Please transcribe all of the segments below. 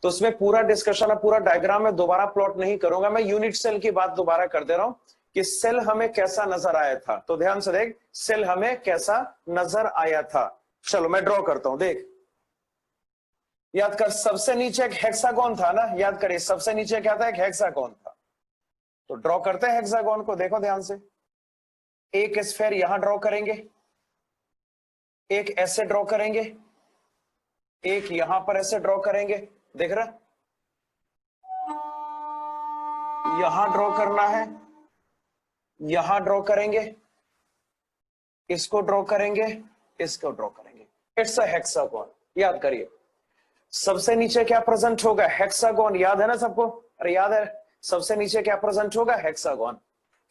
तो उसमें पूरा डिस्कशन और पूरा डायग्राम में दोबारा प्लॉट नहीं करूंगा, मैं यूनिट सेल की बात दोबारा कर दे रहा हूं कि सेल हमें कैसा नजर आया था। तो ध्यान से देख, सेल हमें कैसा नजर आया था। चलो मैं ड्रॉ करता हूं, देख याद कर, सबसे नीचे एक हेक्सागोन था ना, याद करिए सबसे नीचे क्या था, एक हेक्सागोन था। तो ड्रॉ करते हैं हेक्सागोन को, देखो ध्यान से। एक स्फीयर यहां ड्रॉ करेंगे, एक ऐसे ड्रॉ करेंगे, एक यहां पर ऐसे ड्रॉ करेंगे, देख रहा, यहां ड्रॉ करना है, यहां ड्रॉ करेंगे, इसको ड्रॉ करेंगे, इसको ड्रॉ करेंगे। It's a hexagon. याद करिए सबसे नीचे क्या प्रेजेंट होगा, हेक्सागोन। याद है ना सबको, अरे याद है, सबसे नीचे क्या प्रेजेंट होगा, हेक्सागोन।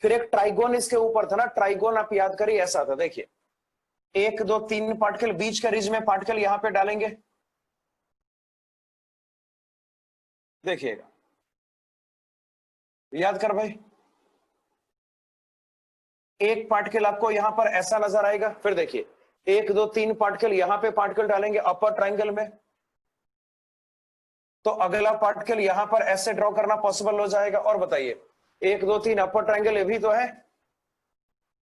फिर एक ट्राइगोन इसके ऊपर था ना, ट्राइगोन आप याद करिए ऐसा था, देखिए 1 2 3 पार्टिकल, बीच के रीज में पार्टिकल यहां पे डालेंगे, देखिएगा, याद कर भाई, एक पार्टिकल आपको यहां पर ऐसा नजर आएगा। फिर देखिए 1 2 3 पार्टिकल यहां पे पार्टिकल डालेंगे अपर ट्राइंगल में, तो अगला पार्टिकल यहां पर ऐसे ड्रॉ करना पॉसिबल हो जाएगा। और बताइए 1 2 3 अपर ट्राइंगल ये भी तो है,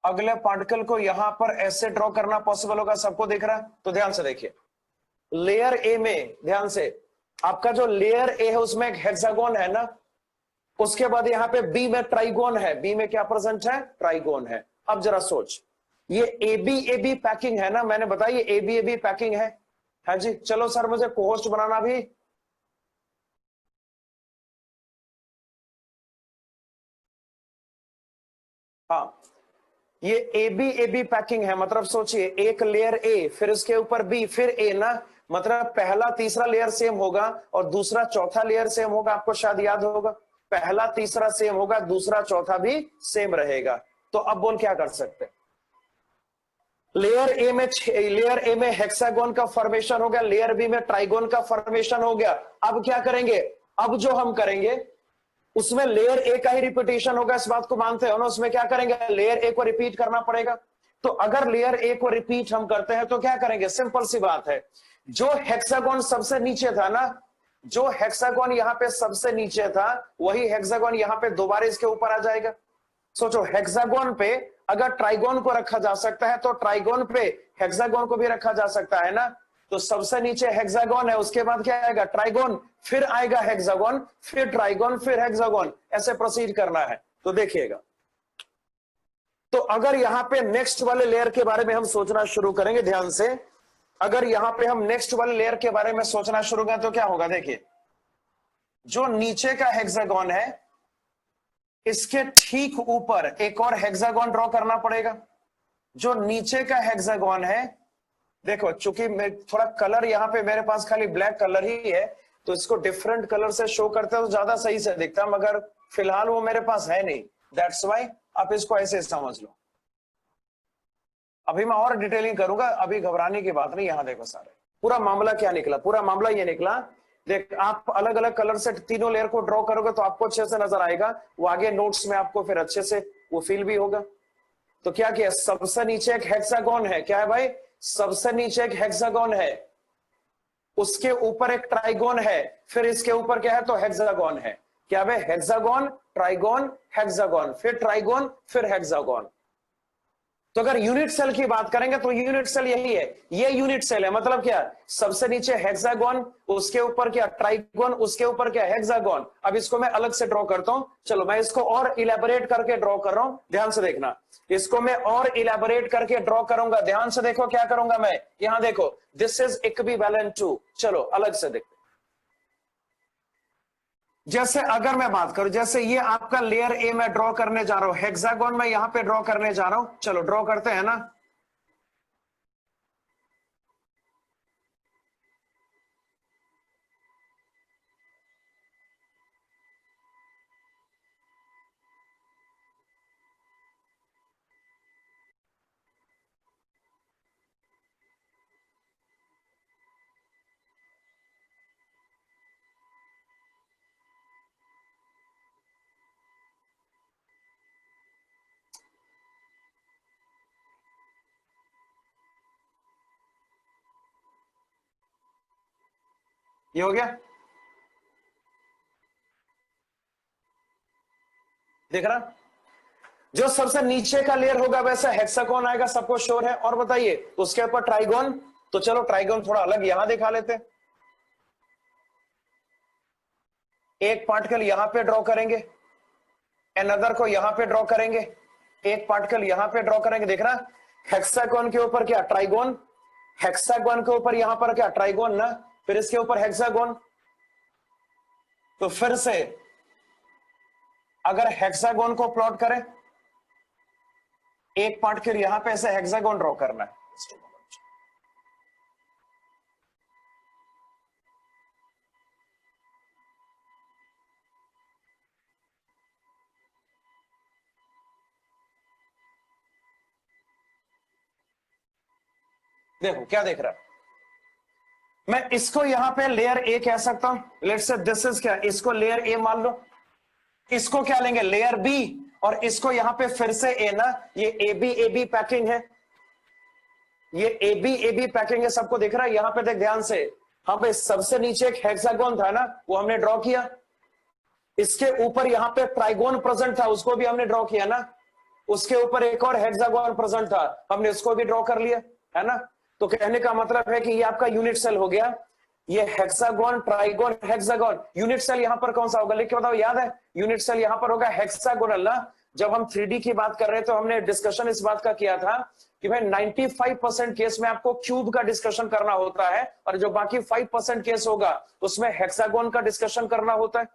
अगले पार्टिकल को यहां पर ऐसे ड्रॉ करना पॉसिबल होगा, सबको दिख रहा है। तो ध्यान से देखिए लेयर ए में, ध्यान से, आपका जो लेयर ए है उसमें एक हेक्सागोन है ना, उसके बाद यहां पे बी में ट्राइगोन है, बी में क्या प्रेजेंट है, ट्राइगोन है। अब जरा सोच, ये ए बी पैकिंग है ना, मैंने बताया ये ए बी पैकिंग है। हाँ जी, चलो सर मुझे कोहोस्ट बनाना भी, हाँ ये ए बी पैकिंग है, मतलब सोचिए एक लेयर ए, फिर उसके ऊपर बी, फिर ए ना, मतलब पहला तीसरा लेयर सेम होगा और दूसरा चौथा लेयर सेम होगा। आपको शायद याद होगा, पहला तीसरा सेम होगा, दूसरा चौथा भी सेम रहेगा। तो अब बोल क्या कर सकते हैं, लेयर ए में हेक्सागोन का फॉर्मेशन हो गया, लेयर बी में ट्राइगोन का फॉर्मेशन हो गया। अब क्या करेंगे, अब जो हम करेंगे उसमें लेयर ए का ही रिपीटेशन होगा, इस बात को मानते हो ना, उसमें क्या करेंगे, लेयर ए को रिपीट करना पड़ेगा। तो अगर लेयर ए को रिपीट हम करते हैं तो क्या करेंगे, सिंपल सी बात है, जो हेक्सागोन सबसे नीचे था ना, जो हेक्सागोन यहां पे सबसे नीचे था, वही हेक्सागोन यहां पे दोबारा इसके ऊपर आ जाएगा। सोचो हेक्सागोन पे अगर ट्राइगोन को रखा जा सकता है तो ट्राइगोन पे हेक्सागोन को भी रखा जा सकता है ना। तो सबसे नीचे हेक्सागोन है, उसके बाद क्या आएगा, ट्राइगोन, फिर आएगा हेक्सागोन, फिर ट्राइगोन, फिर हेक्सागोन, ऐसे प्रोसीड करना है। तो देखिएगा, तो अगर यहां पे नेक्स्ट वाले लेयर के बारे में हम सोचना शुरू करेंगे, ध्यान से, अगर यहां पे हम नेक्स्ट वाले लेयर के बारे में सोचना शुरू करें तो क्या होगा, देखिए जो नीचे का हेक्सागोन है इसके ठीक ऊपर एक और हेक्सागोन ड्रॉ करना पड़ेगा। जो नीचे का हेक्सागोन है, देखो चूंकि मैं थोड़ा कलर यहां पे मेरे पास खाली ब्लैक कलर ही है, तो इसको डिफरेंट कलर से शो करते हैं तो ज्यादा सही से दिखता है, मगर फिलहाल वो मेरे पास है नहीं, दैट्स वाई आप इसको ऐसे समझ लो। अभी मैं और डिटेलिंग करूंगा, अभी घबराने की बात नहीं। यहां देखो सारे पूरा मामला क्या निकला, पूरा मामला ये निकला, देख आप अलग अलग कलर से तीनों लेयर को ड्रॉ करोगे तो आपको अच्छे से नजर आएगा, वो आगे नोट्स में आपको फिर अच्छे से वो फील भी होगा। तो क्या किया, सबसे नीचे एक हेक्सागोन है, क्या है भाई, सबसे नीचे एक हेक्सागोन है, उसके ऊपर एक ट्राइगोन है, फिर इसके ऊपर क्या है, तो हेक्सागोन है। क्या है, हेक्सागोन, ट्राइगोन, हेक्सागोन, फिर ट्राइगोन, फिर हेक्सागोन। तो अगर यूनिट सेल की बात करेंगे तो यूनिट सेल यही है, ये यूनिट सेल है। मतलब क्या, सबसे नीचे हेक्सागोन, उसके ऊपर क्या ट्राइगोन, उसके ऊपर क्या हेक्सागोन। अब इसको मैं अलग से ड्रॉ करता हूं, चलो मैं इसको और इलेबोरेट करके ड्रॉ कर रहा हूं, ध्यान से देखना, इसको मैं और इलेबोरेट करके ड्रॉ करूंगा। ध्यान से देखो क्या करूंगा मैं, यहां देखो, दिस इज इक्विवेलेंट टू, चलो अलग से देखो। जैसे अगर मैं बात करूं, जैसे ये आपका लेयर ए में ड्रॉ करने जा रहा हूं, हेक्सागोन में यहां पे ड्रॉ करने जा रहा हूं, चलो ड्रॉ करते हैं ना। ये हो गया, देख रहा, जो सबसे नीचे का लेयर होगा वैसा हेक्सागोन आएगा, सबको श्योर है। और बताइए उसके ऊपर ट्राइगोन, तो चलो ट्राइगोन थोड़ा अलग यहां दिखा लेते हैं। एक पार्टिकल यहां पे ड्रॉ करेंगे, अनदर को यहां पे ड्रॉ करेंगे, एक पार्टिकल यहां पे ड्रॉ करेंगे। देख रहा, हेक्सागोन के ऊपर क्या ट्राइगोन, हेक्सागोन के ऊपर यहां पर क्या ट्राइगोन ना, फिर इसके ऊपर हेक्सागोन। तो फिर से अगर हेक्सागोन को प्लॉट करें, एक पार्टिकल यहां पे ऐसे हेक्सागोन ड्रॉ करना है। देखो क्या देख रहा है, मैं इसको यहां पे लेयर ए कह सकता हूं। लेट्स से दिस इज क्या, इसको लेयर ए मान लो, इसको क्या लेंगे लेयर बी, और इसको यहां पे फिर से ए ना, ये ए बी पैकिंग है, ये ए बी पैकिंग है, सबको दिख रहा है। यहां पे देख ध्यान से, हाँ भाई सबसे नीचे एक हेक्सागोन था ना, वो हमने ड्रॉ किया। इसके ऊपर यहां पे ट्राइगोन प्रेजेंट था, उसको भी हमने ड्रॉ किया ना। उसके ऊपर एक और हेक्सागोन प्रेजेंट था, हमने उसको भी ड्रॉ कर लिया, है ना। तो कहने का मतलब है कि ये आपका यूनिट सेल हो गया। ये hexagon trigon hexagon, unit cell यहां पर कौन सा होगा लिख के बताओ, याद है? यूनिट सेल यहां पर होगा हेक्सागोनल ना। जब हम 3D की बात कर रहे थे तो हमने डिस्कशन इस बात का किया था कि भाई 95% केस में आपको क्यूब का डिस्कशन करना होता है, और जो बाकी 5% केस होगा उसमें हेक्सागोन का डिस्कशन करना होता है।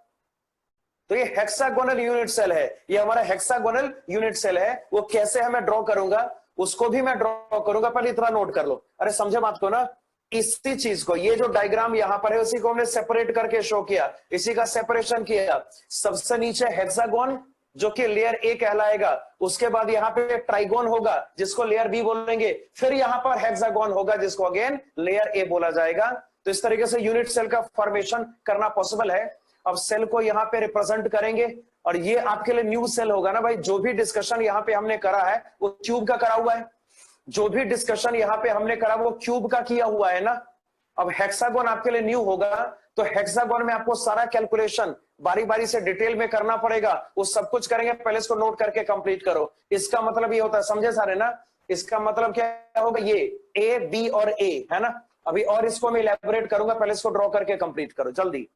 तो ये हेक्सागोनल यूनिट सेल है, ये हमारा हेक्सागोनल यूनिट सेल है। वो कैसे हमें ड्रॉ करूंगा उसको भी मैं ड्रॉ करूंगा, पहले इतना नोट कर लो। अरे समझे बात को ना, इसी चीज को, ये जो डायग्राम यहां पर है उसी को हमने सेपरेट करके शो किया, इसी का सेपरेशन किया। सबसे नीचे हेक्सागोन जो कि लेयर ए कहलाएगा, उसके बाद यहाँ पे ट्राइगोन होगा जिसको लेयर बी बोलेंगे, फिर यहाँ पर हेक्सागोन होगा जिसको अगेन लेयर ए बोला जाएगा। तो इस तरीके से यूनिट सेल का फॉर्मेशन करना पॉसिबल है। अब सेल को यहाँ पे रिप्रेजेंट करेंगे, और ये आपके लिए न्यू सेल होगा ना भाई। जो भी डिस्कशन यहाँ पे हमने करा है वो क्यूब का करा हुआ है, जो भी डिस्कशन यहाँ पे हमने करा वो क्यूब का किया हुआ है ना। अब हेक्सागोन आपके लिए न्यू होगा, तो हेक्सागोन में आपको सारा कैलकुलेशन बारी बारी से डिटेल में करना पड़ेगा, वो सब कुछ करेंगे। पहले इसको नोट करके कंप्लीट करो। इसका मतलब ये होता है, समझे सारे ना? इसका मतलब क्या होगा, ये ए बी और ए है ना। अभी और इसको मैं इलेबोरेट करूंगा, पहले इसको ड्रॉ करके कंप्लीट करो जल्दी।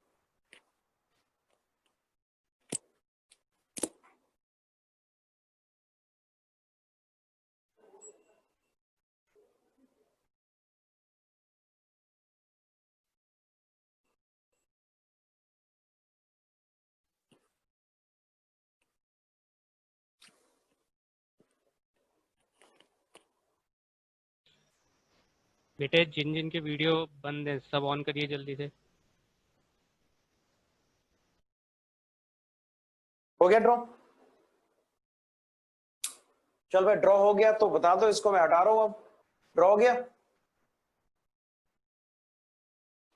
बेटे जिन जिन के वीडियो बंद है सब ऑन करिए जल्दी से। हो गया ड्रॉ? चल भाई ड्रॉ हो गया तो बता दो, इसको मैं हटा रहा हूं। अब ड्रॉ हो गया,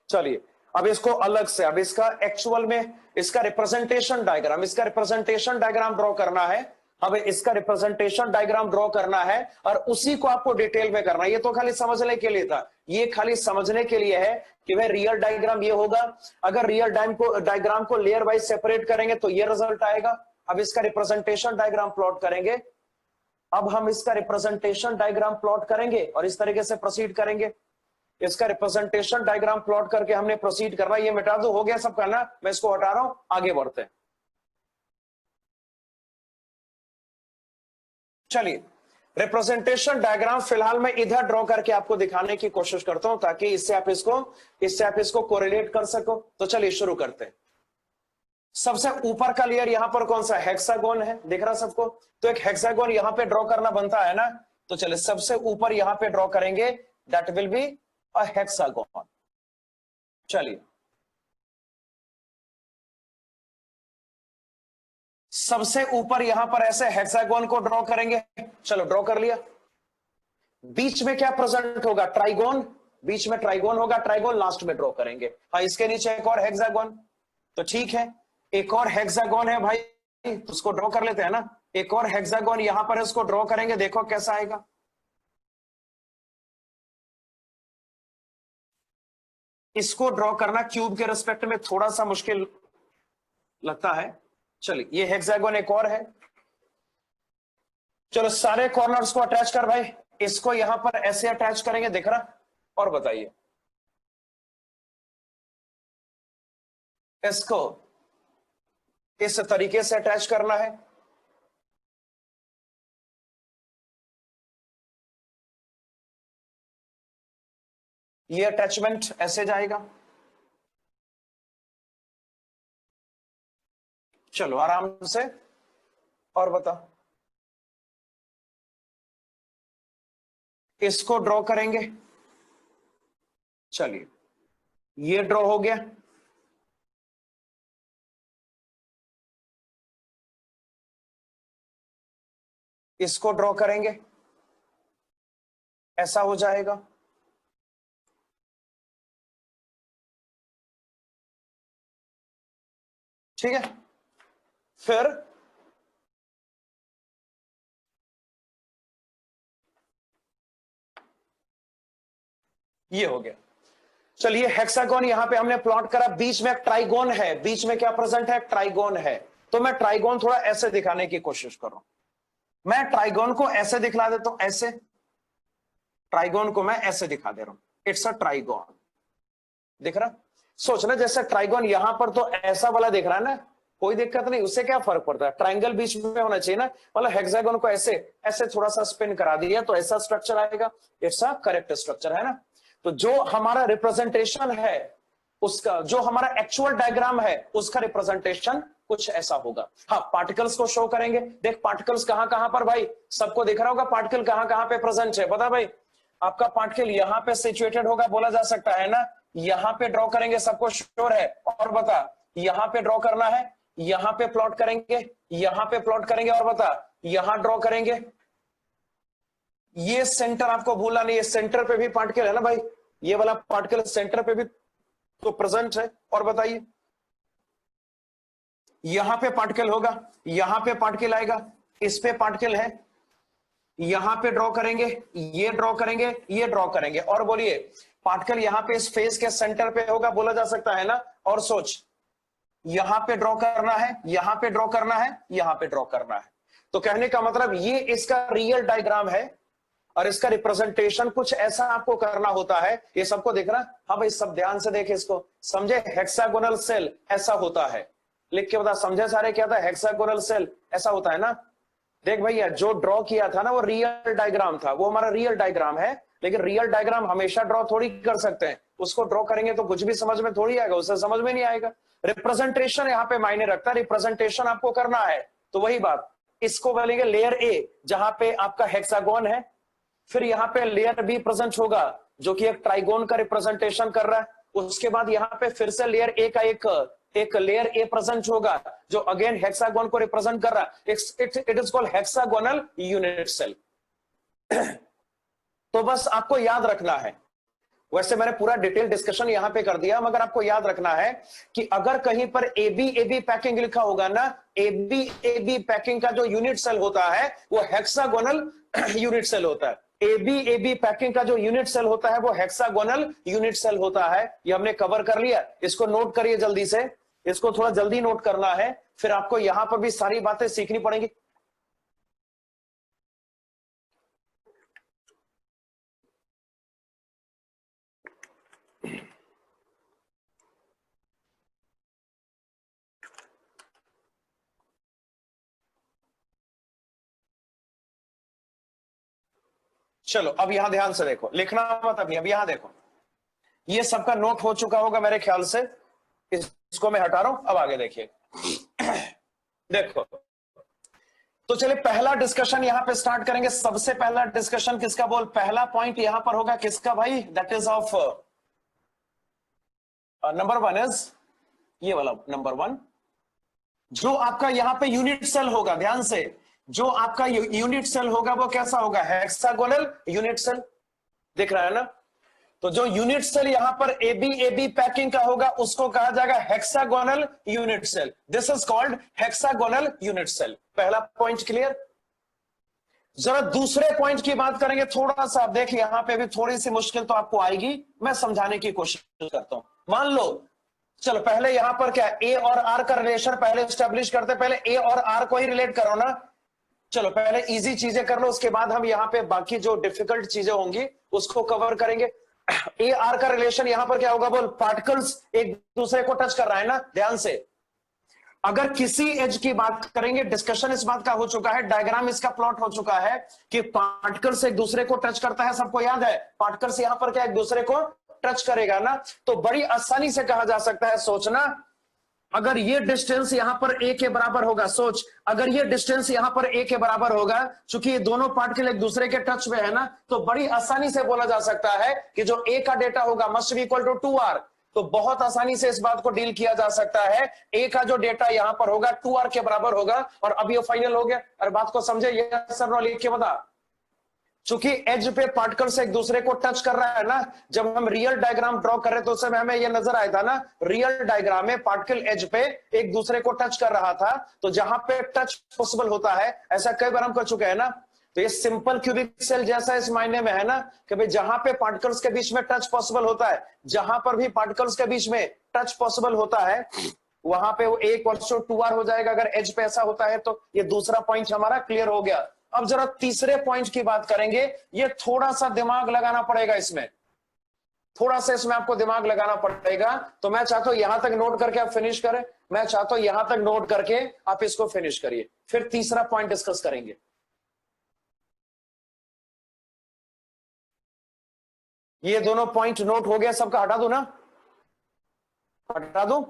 चलिए अब इसको अलग से, अब इसका एक्चुअल में इसका रिप्रेजेंटेशन डायग्राम, इसका रिप्रेजेंटेशन डायग्राम ड्रॉ करना है। अब इसका रिप्रेजेंटेशन डायग्राम ड्रॉ करना है, और उसी को आपको डिटेल में करना है। ये तो खाली समझने के लिए था, ये खाली समझने के लिए है कि भाई रियल डायग्राम ये होगा। अगर रियल डायग्राम को लेयर वाइज सेपरेट करेंगे तो ये रिजल्ट आएगा। अब इसका रिप्रेजेंटेशन डायग्राम प्लॉट करेंगे। अब हम इसका रिप्रेजेंटेशन डायग्राम प्लॉट करेंगे और इस तरीके से प्रोसीड करेंगे। इसका रिप्रेजेंटेशन डायग्राम प्लॉट करके हमने प्रोसीड करना। ये मिटा दो, हो गया सब करना, मैं इसको हटा रहा हूं, आगे बढ़ते हैं। चलिए रिप्रेजेंटेशन डायग्राम फिलहाल मैं इधर ड्रॉ करके आपको दिखाने की कोशिश करता हूं, ताकि इससे आप इसको कोरिलेट कर सको। तो चलिए शुरू करते हैं। सबसे ऊपर का लेयर यहां पर कौन सा हेक्सागोन है, दिख रहा सबको? तो एक हेक्सागोन यहां पे ड्रॉ करना बनता है ना। तो चलिए सबसे ऊपर यहां पे ड्रॉ करेंगे, that will be a hexagon. चलिए सबसे ऊपर यहां पर ऐसे हेक्सागोन को ड्रॉ करेंगे। चलो ड्रॉ कर लिया। बीच में क्या प्रेजेंट होगा, ट्राइगोन। बीच में ट्राइगोन होगा, ट्राइगोन लास्ट में ड्रॉ करेंगे। हाँ इसके नीचे एक और हेक्सागोन, तो ठीक है एक और हेक्सागोन है भाई, तो उसको ड्रॉ कर लेते हैं ना। एक और हेक्सागोन यहां पर इसको ड्रॉ करेंगे, देखो कैसा आएगा। इसको ड्रॉ करना क्यूब के रिस्पेक्ट में थोड़ा सा मुश्किल लगता है, चलिए ये हेक्सागोन एक और है। चलो सारे कॉर्नर्स को अटैच कर भाई, इसको यहां पर ऐसे अटैच करेंगे, दिख रहा? और बताइए इसको इस तरीके से अटैच करना है। ये अटैचमेंट ऐसे जाएगा। चलो आराम से और बता, इसको ड्रॉ करेंगे। चलिए ये ड्रॉ हो गया। इसको ड्रॉ करेंगे, ऐसा हो जाएगा। ठीक है, फिर ये हो गया। चलिए हेक्सागोन यहां पे हमने प्लॉट करा, बीच में एक ट्राइगोन है, बीच में क्या प्रेजेंट है? ट्राइगोन है। तो मैं ट्राइगोन थोड़ा ऐसे दिखाने की कोशिश करूं, मैं ट्राइगोन को ऐसे दिखला देता हूं, ऐसे ट्राइगोन को मैं ऐसे दिखा दे रहा हूं, इट्स अ ट्राइगोन। दिख रहा? सोचना जैसे ट्राइगोन यहां पर तो ऐसा वाला दिख रहा है ना, कोई दिक्कत नहीं, उससे क्या फर्क पड़ता है? ट्राइंगल बीच में होना चाहिए ना। मतलब हेक्सागोन को ऐसे ऐसे थोड़ा सा स्पिन करा दिया तो ऐसा स्ट्रक्चर आएगा, इट्स अ करेक्ट स्ट्रक्चर, है ना? तो जो हमारा रिप्रेजेंटेशन है उसका, जो हमारा एक्चुअल डायग्राम है उसका रिप्रेजेंटेशन कुछ ऐसा होगा। हाँ, पार्टिकल्स को शो करेंगे। देख पार्टिकल्स कहां कहां पर भाई, सबको दिख रहा होगा पार्टिकल कहां कहां पे प्रेजेंट है, बता भाई। आपका पार्टिकल यहां पे सिचुएटेड होगा, बोला जा सकता है ना। यहां पे ड्रॉ करेंगे, सबको श्योर है? और बता, यहां पे ड्रॉ करना है, यहां पे प्लॉट करेंगे, यहां पे प्लॉट करेंगे, और बता यहां ड्रॉ करेंगे। ये सेंटर आपको भूलना नहीं है, सेंटर पे भी पार्टिकल है ना भाई, ये वाला पार्टिकल सेंटर पे भी तो प्रेजेंट है। और बताइए यहां पे पार्टिकल होगा, यहां पे पार्टिकल आएगा, इस पे पार्टिकल है, यहां पे ड्रॉ करेंगे, ये ड्रॉ करेंगे, ये ड्रॉ करेंगे। और बोलिए पार्टिकल यहां पे इस फेस के सेंटर पे होगा, बोला जा सकता है ना। और सोच यहां पे ड्रॉ करना है, यहां पे ड्रॉ करना है, यहां पे ड्रॉ करना है। तो कहने का मतलब ये इसका रियल डायग्राम है और इसका रिप्रेजेंटेशन कुछ ऐसा आपको करना होता है। ये सबको देख रहा? हाँ भाई सब ध्यान से देखे इसको, समझे? हेक्सागोनल सेल ऐसा होता है, लिख के बता, समझे सारे? क्या था? हेक्सागोनल सेल ऐसा होता है ना। देख भैया जो ड्रॉ किया था ना वो रियल डायग्राम था, वो हमारा रियल डायग्राम है। लेकिन रियल डायग्राम हमेशा ड्रॉ थोड़ी कर सकते हैं, उसको ड्रॉ करेंगे तो कुछ भी समझ में थोड़ी आएगा, उससे समझ में नहीं आएगा। रिप्रेजेंटेशन यहाँ पे मायने रखता है, रिप्रेजेंटेशन आपको करना है। तो वही बात, इसको बोलेंगे लेयर ए, जहां पे आपका हेक्सागोन है। फिर यहाँ पे लेयर बी प्रेजेंट होगा जो कि एक ट्राइगोन का रिप्रेजेंटेशन कर रहा है। उसके बाद यहाँ पे फिर से लेयर ए का एक लेयर ए प्रेजेंट होगा जो अगेन हेक्सागोन को रिप्रेजेंट कर रहा है। It is called hexagonal unit cell. तो बस आपको याद रखना है, वैसे मैंने पूरा डिटेल डिस्कशन यहां पे कर दिया, मगर आपको याद रखना है कि अगर कहीं पर एबी पैकिंग लिखा होगा ना, एबी पैकिंग का जो यूनिट सेल होता है वो हेक्सागोनल यूनिट सेल होता है। एबी पैकिंग का जो यूनिट सेल होता है वो हेक्सागोनल यूनिट सेल होता है। ये हमने कवर कर लिया, इसको नोट करिए जल्दी से, इसको थोड़ा जल्दी नोट करना है, फिर आपको यहां पर भी सारी बातें सीखनी पड़ेंगी। चलो अब यहां ध्यान से देखो, लिखना मत अभी, अब यहां देखो, ये सबका नोट हो चुका होगा मेरे ख्याल से, इसको मैं हटा रहा हूं। अब आगे देखिए देखो, तो चलिए पहला डिस्कशन यहां पे स्टार्ट करेंगे। सबसे पहला डिस्कशन किसका? बोल, पहला पॉइंट यहां पर होगा किसका भाई? That is of number one is ये वाला नंबर वन, जो आपका यहां पे यूनिट सेल होगा, ध्यान से, जो आपका यूनिट सेल होगा वो कैसा होगा? Hexagonal unit cell. दिख रहा है ना? तो जो यूनिट सेल यहां पर एबी पैकिंग का होगा उसको कहा जाएगा hexagonal unit cell. This is called hexagonal unit cell. पहला पॉइंट क्लियर। जरा दूसरे पॉइंट की बात करेंगे, थोड़ा सा आप देखिए, यहां पे भी थोड़ी सी मुश्किल तो आपको आएगी, मैं समझाने की कोशिश करता हूं। मान लो चलो पहले यहां पर क्या ए और आर का रिलेशन पहले स्टेब्लिश करते, पहले ए और आर को ही रिलेट करो ना। चलो पहले इजी चीजें कर लो, उसके बाद हम यहां पे बाकी जो डिफिकल्ट चीजें होंगी उसको कवर करेंगे। ए आर का रिलेशन यहां पर क्या होगा बोल, पार्टिकल्स एक दूसरे को टच कर रहा है ना, ध्यान से। अगर किसी एज की बात करेंगे, डिस्कशन इस बात का हो चुका है, डायग्राम इसका प्लॉट हो चुका है कि पार्टिकल्स एक दूसरे को टच करता है, सबको याद है। पार्टिकल्स यहां पर क्या एक दूसरे को टच करेगा ना, तो बड़ी आसानी से कहा जा सकता है, सोचना अगर ये डिस्टेंस यहां पर ए के बराबर होगा, सोच अगर ये डिस्टेंस यहां पर ए के बराबर होगा, चूंकि ये दोनों पार्टिकल एक दूसरे के टच में है ना, तो बड़ी आसानी से बोला जा सकता है कि जो ए का डेटा होगा must be equal to 2r। तो बहुत आसानी से इस बात को डील किया जा सकता है, ए का जो डेटा यहां पर होगा 2r के बराबर होगा। और अब ये फाइनल हो गया। अरे बात को समझे, ये सर नो लिख के बता। चूंकि एज पे पार्टिकल्स एक दूसरे को टच कर रहा है ना, जब हम रियल डायग्राम ड्रॉ कर रहे तो उस समय हमें यह नजर आया था ना, रियल डायग्राम में पार्टिकल एज पे एक दूसरे को टच कर रहा था। तो जहां पे टच पॉसिबल होता है, ऐसा कई बार हम कर चुके हैं ना, तो ये सिंपल क्यूबिक सेल जैसा इस मायने में है ना कि भाई जहां पे पार्टिकल्स के बीच में टच पॉसिबल होता है, जहां पर भी पार्टिकल्स के बीच में टच पॉसिबल होता है वहां पे वो एक और 2r हो जाएगा। अगर एज पे ऐसा होता है तो ये दूसरा पॉइंट हमारा क्लियर हो गया। अब जरा तीसरे पॉइंट की बात करेंगे, ये थोड़ा सा दिमाग लगाना पड़ेगा इसमें, थोड़ा सा इसमें आपको दिमाग लगाना पड़ेगा। तो मैं चाहता हूं यहां तक नोट करके आप फिनिश करें, मैं चाहता हूं यहां तक नोट करके आप इसको फिनिश करिए, फिर तीसरा पॉइंट डिस्कस करेंगे। ये दोनों पॉइंट नोट हो गया सबका, हटा दो ना, हटा दो।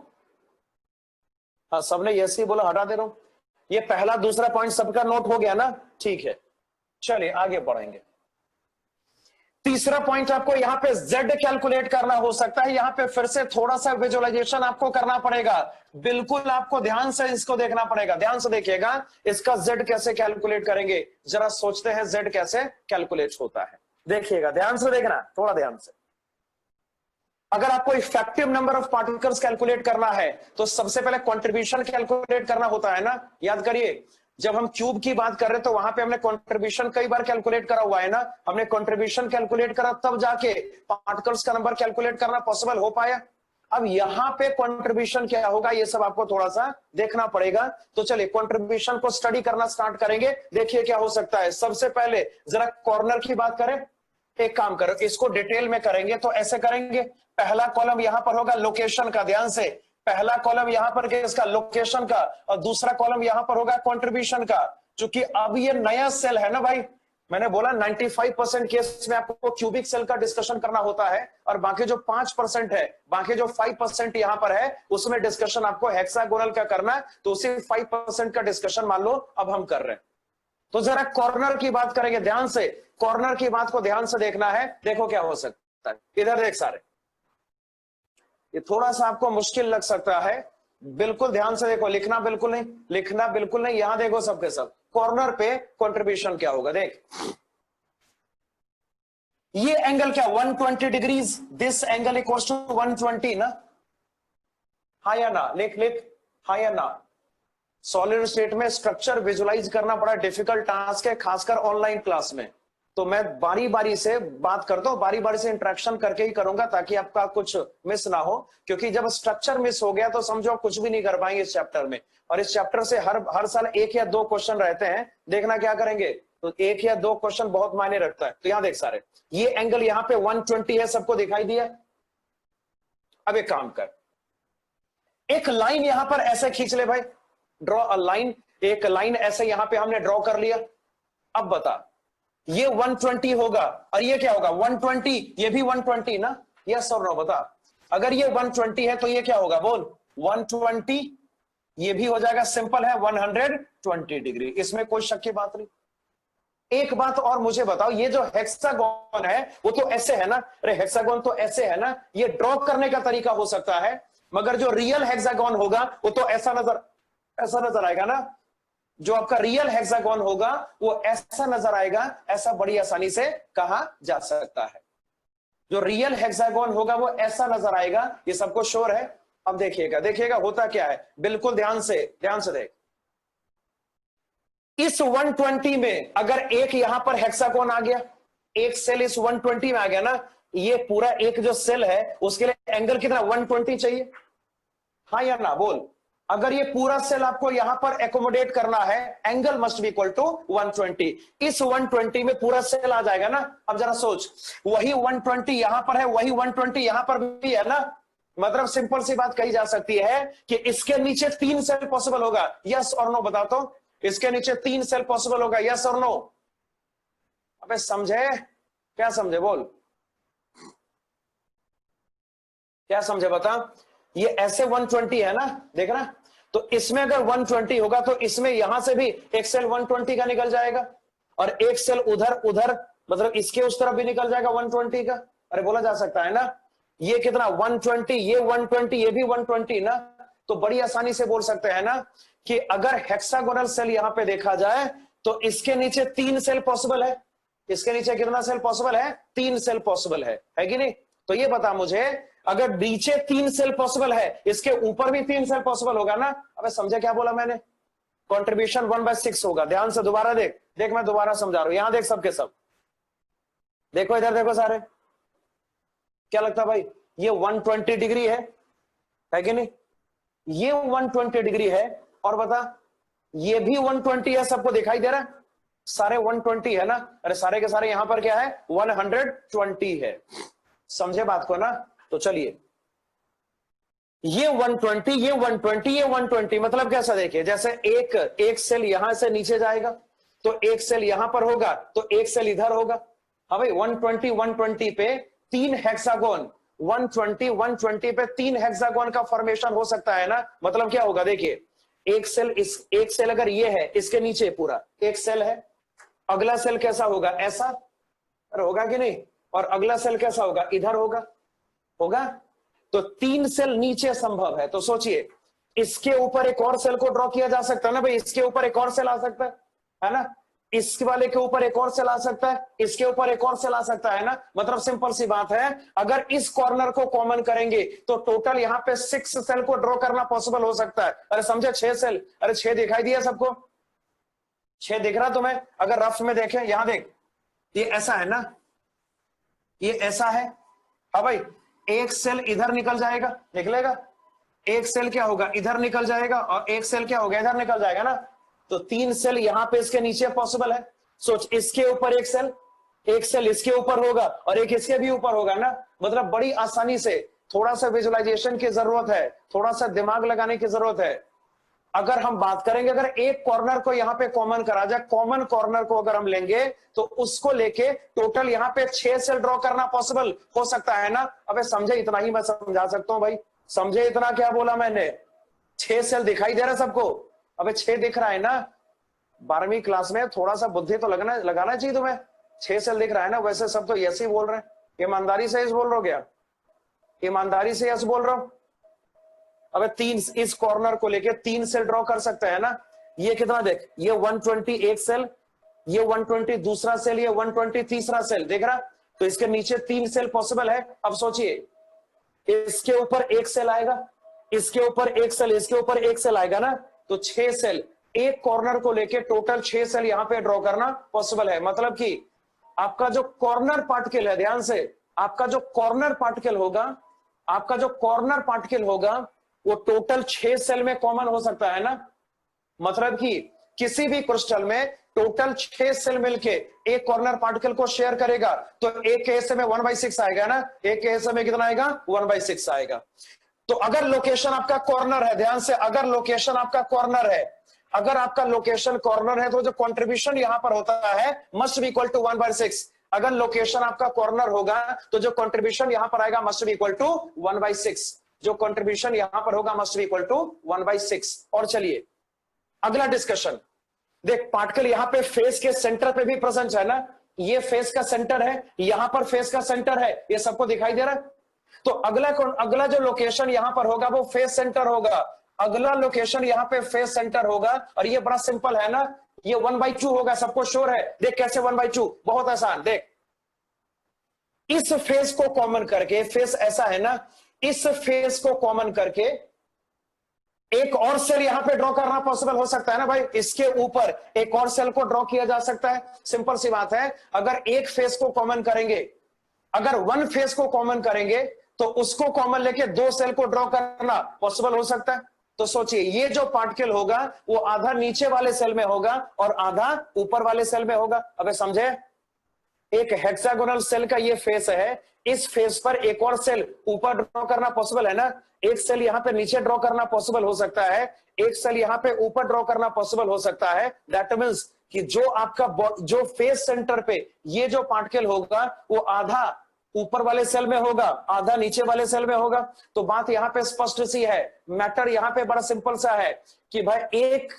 हाँ सबने यस ही बोला, हटा दे रहा हूं। ये पहला दूसरा पॉइंट सबका नोट हो गया ना, ठीक है। चलिए आगे बढ़ेंगे। तीसरा पॉइंट आपको यहां पे z कैलकुलेट करना हो सकता है, यहां पे फिर से थोड़ा सा विजुअलाइजेशन आपको करना पड़ेगा। बिल्कुल आपको ध्यान से इसको देखना पड़ेगा, ध्यान से देखिएगा इसका z कैसे कैलकुलेट करेंगे। जरा सोचते हैं z कैसे कैलकुलेट होता है, देखिएगा ध्यान से देखना, थोड़ा ध्यान से। अगर आपको effective number of particles calculate करना है तो सबसे पहले कंट्रीब्यूशन कैलकुलेट करना होता है ना। याद करिए, जब हम क्यूब की बात कर रहे हैं तो वहां पे हमने कंट्रीब्यूशन कई बार कैलकुलेट करा हुआ है ना, हमने कंट्रीब्यूशन कैलकुलेट करा तब जाके पार्टिकल्स का नंबर कैलकुलेट करना पॉसिबल हो पाया। अब यहां पे कंट्रीब्यूशन क्या होगा ये सब आपको थोड़ा सा देखना पड़ेगा। तो चलिए कंट्रीब्यूशन को स्टडी करना स्टार्ट करेंगे। देखिए क्या हो सकता है। सबसे पहले जरा कॉर्नर की बात करें, एक काम करो इसको डिटेल में करेंगे तो ऐसे करेंगे, पहला कॉलम यहां पर होगा लोकेशन का, ध्यान से पहला कॉलम यहां पर किसका, लोकेशन का, और दूसरा कॉलम यहां पर होगा कंट्रीब्यूशन का। क्योंकि अब ये नया सेल है ना भाई, मैंने बोला 95% केस में आपको क्यूबिक सेल का डिस्कशन करना होता है, और बाकी जो 5% है, बाकी जो 5% यहां पर है उसमें डिस्कशन आपको हेक्सागोनल का करना है। तो उसी 5% का डिस्कशन मान लो अब हम कर रहे हैं। तो जरा कॉर्नर की बात करेंगे, ध्यान से कॉर्नर की बात को ध्यान से देखना है। देखो क्या हो सकता है, इधर देख सारे, ये थोड़ा सा आपको मुश्किल लग सकता है, बिल्कुल ध्यान से देखो, लिखना बिल्कुल नहीं, लिखना बिल्कुल नहीं, यहां देखो सबके सब कॉर्नर पे कंट्रीब्यूशन क्या होगा। देख ये एंगल क्या 120 degrees, this angle equals to 120 ना, हाँ या ना, लिख लिख हाँ या ना। सॉलिड स्टेट में स्ट्रक्चर विजुलाइज करना बड़ा डिफिकल्ट टास्क है, खासकर ऑनलाइन क्लास में। तो मैं बारी बारी से बात करता हूं, बारी बारी से इंटरेक्शन करके ही करूंगा ताकि आपका कुछ मिस ना हो। क्योंकि जब स्ट्रक्चर मिस हो गया तो समझो आप कुछ भी नहीं कर पाएंगे इस चैप्टर में। और इस चैप्टर से हर साल 1 या 2 क्वेश्चन रहते हैं, देखना क्या करेंगे, तो 1 या 2 क्वेश्चन बहुत मायने रखता है। तो यहां देख सारे, ये एंगल यहां पे 120 है, सबको दिखाई दिया। अब एक काम कर, एक लाइन यहां पर ऐसे खींच ले भाई, ड्रॉ अ लाइन, एक लाइन ऐसे यहां पे हमने ड्रॉ कर लिया। अब बता ये 120 होगा और ये क्या होगा 120, ये भी 120 ना, यस और नो बता। अगर ये 120 है तो ये क्या होगा बोल 120, ये भी हो जाएगा, सिंपल है 120 डिग्री, इसमें कोई शक की बात नहीं। एक बात और मुझे बताओ, ये जो हेक्सागोन है वो तो ऐसे है ना, अरे हेक्सागोन तो ऐसे है ना, ये ड्रॉ करने का तरीका हो सकता है, मगर जो रियल हेक्सागोन होगा वो तो ऐसा नजर आएगा ना। जो आपका रियल हेक्सागोन होगा वो ऐसा नजर आएगा, ऐसा बड़ी आसानी से कहा जा सकता है। जो रियल हेक्सागोन होगा वो ऐसा नजर आएगा, ये सबको श्योर है। अब देखिएगा होता क्या है, बिल्कुल ध्यान से देख। इस 120 में अगर एक यहां पर हेक्सागोन आ गया, एक सेल इस 120 में आ गया ना, ये पूरा एक जो सेल है उसके लिए एंगल कितना 120 चाहिए। हाँ या ना बोल। अगर ये पूरा सेल आपको यहां पर एकोमोडेट करना है, angle must be equal to 120। इस 120 में पूरा सेल आ जाएगा ना। अब जरा सोच, वही 120 यहां पर है, वही 120 यहां पर भी है ना। मतलब सिंपल सी बात कही जा सकती है कि इसके नीचे 3 सेल पॉसिबल होगा। यस और नो बता तो, इसके नीचे 3 सेल पॉसिबल होगा, यस और नो। अबे समझे, क्या समझे बोल, क्या समझे बता। ये ऐसे 120 है ना, देख ना। तो इसमें अगर 120 होगा तो इसमें यहां से भी एक सेल 120 का निकल जाएगा, और एक सेल उधर उधर मतलब इसके उस तरफ भी निकल जाएगा 120 का। अरे बोला जा सकता है ना। ये कितना 120, ये 120, ये भी 120 ना। तो बड़ी आसानी से बोल सकते हैं ना कि अगर हेक्सागोनल सेल यहां पे देखा जाए तो इसके नीचे 3 सेल पॉसिबल है। इसके नीचे कितना सेल पॉसिबल है? 3 सेल पॉसिबल है कि नहीं। तो ये बता मुझे, अगर नीचे 3 सेल पॉसिबल है, इसके ऊपर भी 3 सेल पॉसिबल होगा ना। अबे समझे क्या बोला मैंने? कंट्रीब्यूशन 1/6 होगा। ध्यान से दोबारा देख, देख मैं दोबारा समझा रहा हूं, यहां देख सबके सब, देखो इधर देखो सारे। क्या लगता है भाई, ये 120 डिग्री है कि नहीं? ये 120 डिग्री है, और बता ये भी 120 है, सबको दिखाई दे रहा है? सारे 120 है ना। अरे सारे के सारे यहां पर क्या है? 120 है। समझे बात को ना। तो चलिए, ये 120, ये 120, ये 120, मतलब कैसा देखिए, जैसे एक सेल यहां से नीचे जाएगा तो एक सेल यहां पर होगा, तो एक सेल इधर होगा। हाँ भाई, 120 120 पे 3 हेक्सागोन, 120 120 पे 3 हेक्सागोन का फॉर्मेशन हो सकता है ना। मतलब क्या होगा देखिए, एक सेल अगर ये है, इसके नीचे पूरा एक सेल है, अगला सेल कैसा होगा? ऐसा। अरे होगा कि नहीं? और अगला सेल कैसा होगा? इधर होगा, होगा। तो 3 सेल नीचे संभव है। तो सोचिए, इसके ऊपर एक और सेल को ड्रॉ किया जा सकता है ना भाई, इसके ऊपर एक और सेल आ सकता है ना, इस वाले के ऊपर एक और सेल आ सकता है, इसके ऊपर एक और सेल आ सकता है ना। मतलब सिंपल सी बात है, अगर इस कॉर्नर को कॉमन करेंगे तो टोटल यहां पे 6 सेल को ड्रॉ करना पॉसिबल हो सकता है। अरे समझे, 6 सेल। अरे 6 दिखाई दिया सबको? 6 दिख रहा तुम्हें? अगर रफ में देखें, यहां देख, ये ऐसा है ना, ये ऐसा है। हाँ भाई, एक सेल इधर निकल जाएगा, निकलेगा। एक सेल क्या होगा? इधर निकल जाएगा, और एक सेल क्या होगा? इधर निकल जाएगा ना। तो 3 सेल यहां पे इसके नीचे पॉसिबल है। सोच, इसके ऊपर एक सेल इसके ऊपर होगा, और एक इसके भी ऊपर होगा ना। मतलब बड़ी आसानी से, थोड़ा सा विजुअलाइजेशन की जरूरत है, थोड़ा सा दिमाग लगाने की जरूरत है। अगर हम बात करेंगे, अगर एक कॉर्नर को यहां पे कॉमन करा जाए, कॉमन कॉर्नर को अगर हम लेंगे तो उसको लेके टोटल यहां पे 6 सेल ड्रॉ करना पॉसिबल हो सकता है ना। अबे समझे, इतना ही मैं समझा सकता हूं भाई। समझे इतना? क्या बोला मैंने? 6 सेल दिखाई दे रहा है सबको? अबे 6 दिख रहा है ना। 12वीं क्लास में थोड़ा सा बुद्धि तो लगाना चाहिए तुम्हें। 6 सेल दिख रहा है ना। वैसे सब तो यस ही बोल रहे हैं। ईमानदारी से यस बोल रहे हो क्या? ईमानदारी से यस बोल रहा हूं? अबे 3, इस कॉर्नर को लेके 3 सेल ड्रॉ कर सकते हैं ना। ये कितना देख, ये 120 एक सेल, ये 120 दूसरा सेल, ये 120 तीसरा सेल, देख रहा? तो इसके नीचे 3 सेल पॉसिबल है। अब सोचिए, इसके ऊपर एक सेल आएगा, इसके ऊपर एक सेल, इसके ऊपर एक सेल आएगा ना। तो 6 सेल एक कॉर्नर को लेके टोटल 6 सेल यहां पे ड्रॉ करना पॉसिबल है। मतलब कि आपका जो कॉर्नर पार्टिकल है, ध्यान से, आपका जो कॉर्नर पार्टिकल होगा, आपका जो कॉर्नर पार्टिकल होगा वो टोटल 6 सेल में कॉमन हो सकता है ना। मतलब कि किसी भी क्रिस्टल में टोटल 6 सेल मिलके एक कॉर्नर पार्टिकल को शेयर करेगा, तो एक के हिस्से में 1/6 आएगा ना। एक के हिस्से में कितना आएगा? 1/6 आएगा। तो अगर लोकेशन आपका कॉर्नर है, ध्यान से, अगर लोकेशन आपका कॉर्नर है, अगर आपका लोकेशन कॉर्नर है तो जो कंट्रीब्यूशन यहां पर होता है मस्ट बी इक्वल टू 1/6। अगर लोकेशन आपका कॉर्नर होगा तो जो कंट्रीब्यूशन यहां पर आएगा मस्ट बी इक्वल टू 1/6। जो कंट्रीब्यूशन यहां पर होगा मस्ट बी इक्वल टू 1/6। और चलिए अगला डिस्कशन देख, पार्टिकल यहां पे फेस के सेंटर पे भी प्रेजेंट है ना। ये फेस का सेंटर है, यहां पर फेस का सेंटर है, ये सबको दिखाई दे रहा है। तो अगला जो लोकेशन यहां पर होगा वो फेस सेंटर होगा। अगला लोकेशन यहां पे फेस सेंटर होगा, और ये बड़ा सिंपल है ना, ये 1/2 होगा। सबको श्योर है? देख कैसे 1/2, बहुत आसान। देख, इस फेस को कॉमन करके, फेस ऐसा है ना, इस फेस को कॉमन करके एक और सेल यहां पे ड्रॉ करना पॉसिबल हो सकता है ना भाई। इसके ऊपर एक और सेल को ड्रॉ किया जा सकता है। सिंपल सी बात है, अगर एक फेस को कॉमन करेंगे, अगर 1 फेस को कॉमन करेंगे तो उसको कॉमन लेके दो सेल को ड्रॉ करना पॉसिबल हो सकता है। तो सोचिए ये जो पार्टिकल होगा वो आधा नीचे वाले सेल में होगा और आधा ऊपर वाले सेल में होगा। अबे समझे, एक हेक्सागोनल सेल का ये फेस है, इस फेस पर एक और सेल ऊपर ड्रॉ करना पॉसिबल है ना, एक सेल यहां पे नीचे ड्रॉ करना पॉसिबल हो सकता है, एक सेल यहां पे ऊपर ड्रॉ करना पॉसिबल हो सकता है। दैट मींस कि जो आपका जो फेस सेंटर पे ये जो पार्टिकल होगा वो आधा ऊपर वाले सेल में होगा, आधा नीचे वाले सेल में होगा। तो बात यहां पे स्पष्ट सी है, मैटर यहां पे बड़ा सिंपल सा है कि भाई एक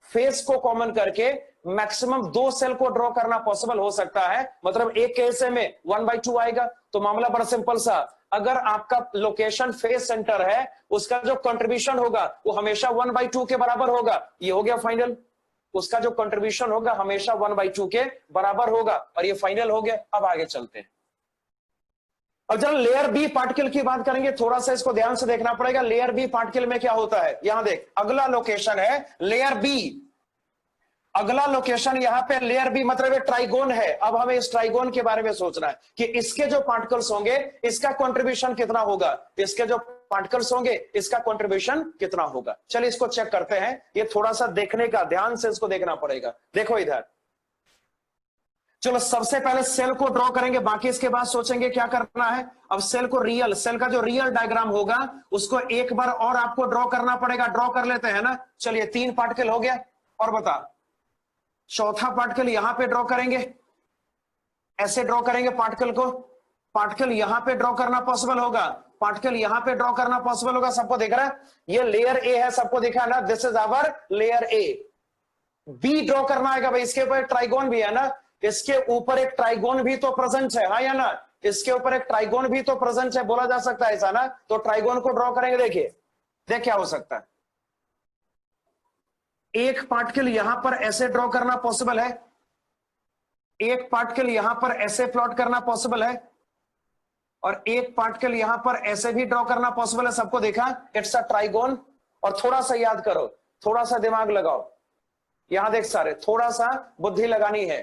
फेस को कॉमन करके मैक्सिमम दो सेल को ड्रॉ करना पॉसिबल हो सकता है। मतलब एक केस में 1/2 आएगा। तो मामला बड़ा सिंपल सा, अगर आपका लोकेशन फेस सेंटर है उसका जो कंट्रीब्यूशन होगा वो हमेशा 1/2 के बराबर होगा। ये हो गया फाइनल, उसका जो कंट्रीब्यूशन होगा हमेशा 1/2 के बराबर होगा और ये फाइनल हो गया। अब आगे चलते हैं। अब जरा लेयर बी पार्टिकल की बात करेंगे, थोड़ा सा इसको ध्यान से देखना पड़ेगा। लेयर बी पार्टिकल में क्या होता है, यहां देख, अगला लोकेशन है लेयर बी। अगला लोकेशन यहां पे लेयर बी मतलब ट्राइगोन है। अब हमें इस ट्राइगोन के बारे में सोचना है कि इसके जो पार्टिकल्स होंगे इसका कंट्रीब्यूशन कितना होगा, इसके जो पार्टिकल्स होंगे इसका कंट्रीब्यूशन कितना होगा। चलिए इसको चेक करते हैं। ये थोड़ा सा देखने का, ध्यान से इसको देखना पड़ेगा। देखो इधर, चलो सबसे पहले सेल को ड्रॉ करेंगे, बाकी इसके बाद सोचेंगे क्या करना है। अब सेल को सेल का जो रियल डायग्राम होगा उसको एक बार और आपको ड्रॉ करना पड़ेगा। ड्रॉ कर लेते हैं ना। चलिए 3 पार्टिकल हो गया, और बता चौथा पार्टिकल यहां पे ड्रॉ करेंगे, ऐसे ड्रॉ करेंगे पार्टिकल को। पार्टिकल यहां पे ड्रॉ करना पॉसिबल होगा, पार्टिकल यहां पे ड्रॉ करना पॉसिबल होगा। सबको दिख रहा है, ये लेयर ए है, सबको दिखा ना, this is our layer A. B draw करना आएगा भाई, इसके ऊपर ट्राइगोन भी है ना, इसके ऊपर एक ट्राइगोन भी तो प्रेजेंट है, हाँ या ना, इसके ऊपर एक ट्राइगोन भी तो प्रेजेंट है, बोला जा सकता है ऐसा ना। तो ट्राइगोन को ड्रॉ करेंगे, देखिए देख क्या हो सकता है। एक पार्टिकल यहां पर ऐसे ड्रॉ करना पॉसिबल है, एक पार्टिकल यहां पर ऐसे प्लॉट करना पॉसिबल है, और एक पार्टिकल यहां पर ऐसे भी ड्रॉ करना पॉसिबल है। सबको देखा, इट्स अ ट्राइगोन। और थोड़ा सा याद करो, थोड़ा सा दिमाग लगाओ, यहां देख सारे, थोड़ा सा बुद्धि लगानी है।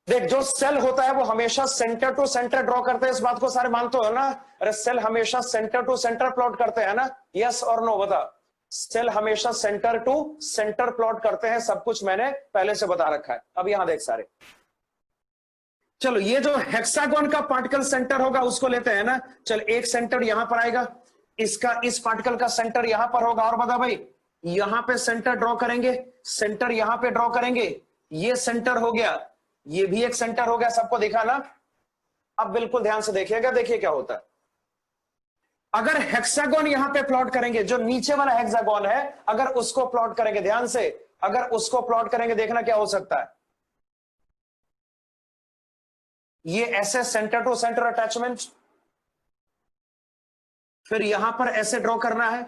देख जो सेल होता है वो हमेशा सेंटर टू सेंटर ड्रॉ करते हैं, इस बात को सारे मानते हो ना। अरे सेल हमेशा सेंटर टू सेंटर प्लॉट करते हैं ना, यस और नो बता। सेल हमेशा सेंटर टू सेंटर प्लॉट करते हैं, सब कुछ मैंने पहले से बता रखा है। अब यहां देख सारे, चलो ये जो हेक्सागोन का पार्टिकल सेंटर होगा उसको लेते हैं ना। चल एक सेंटर यहां पर आएगा, इसका इस पार्टिकल का सेंटर यहां पर होगा। और बता भाई, यहां पे सेंटर ड्रॉ करेंगे, सेंटर यहां पे ड्रॉ करेंगे, ये सेंटर हो गया, ये भी एक सेंटर हो गया। सबको दिखा ना। अब बिल्कुल ध्यान से देखिएगा, देखिए क्या होता है। अगर हेक्सागोन यहां पे प्लॉट करेंगे, जो नीचे वाला हेक्सागोन है अगर उसको प्लॉट करेंगे, ध्यान से, अगर उसको प्लॉट करेंगे, देखना क्या हो सकता है। ये ऐसे सेंटर टू सेंटर अटैचमेंट, फिर यहां पर ऐसे ड्रॉ करना है,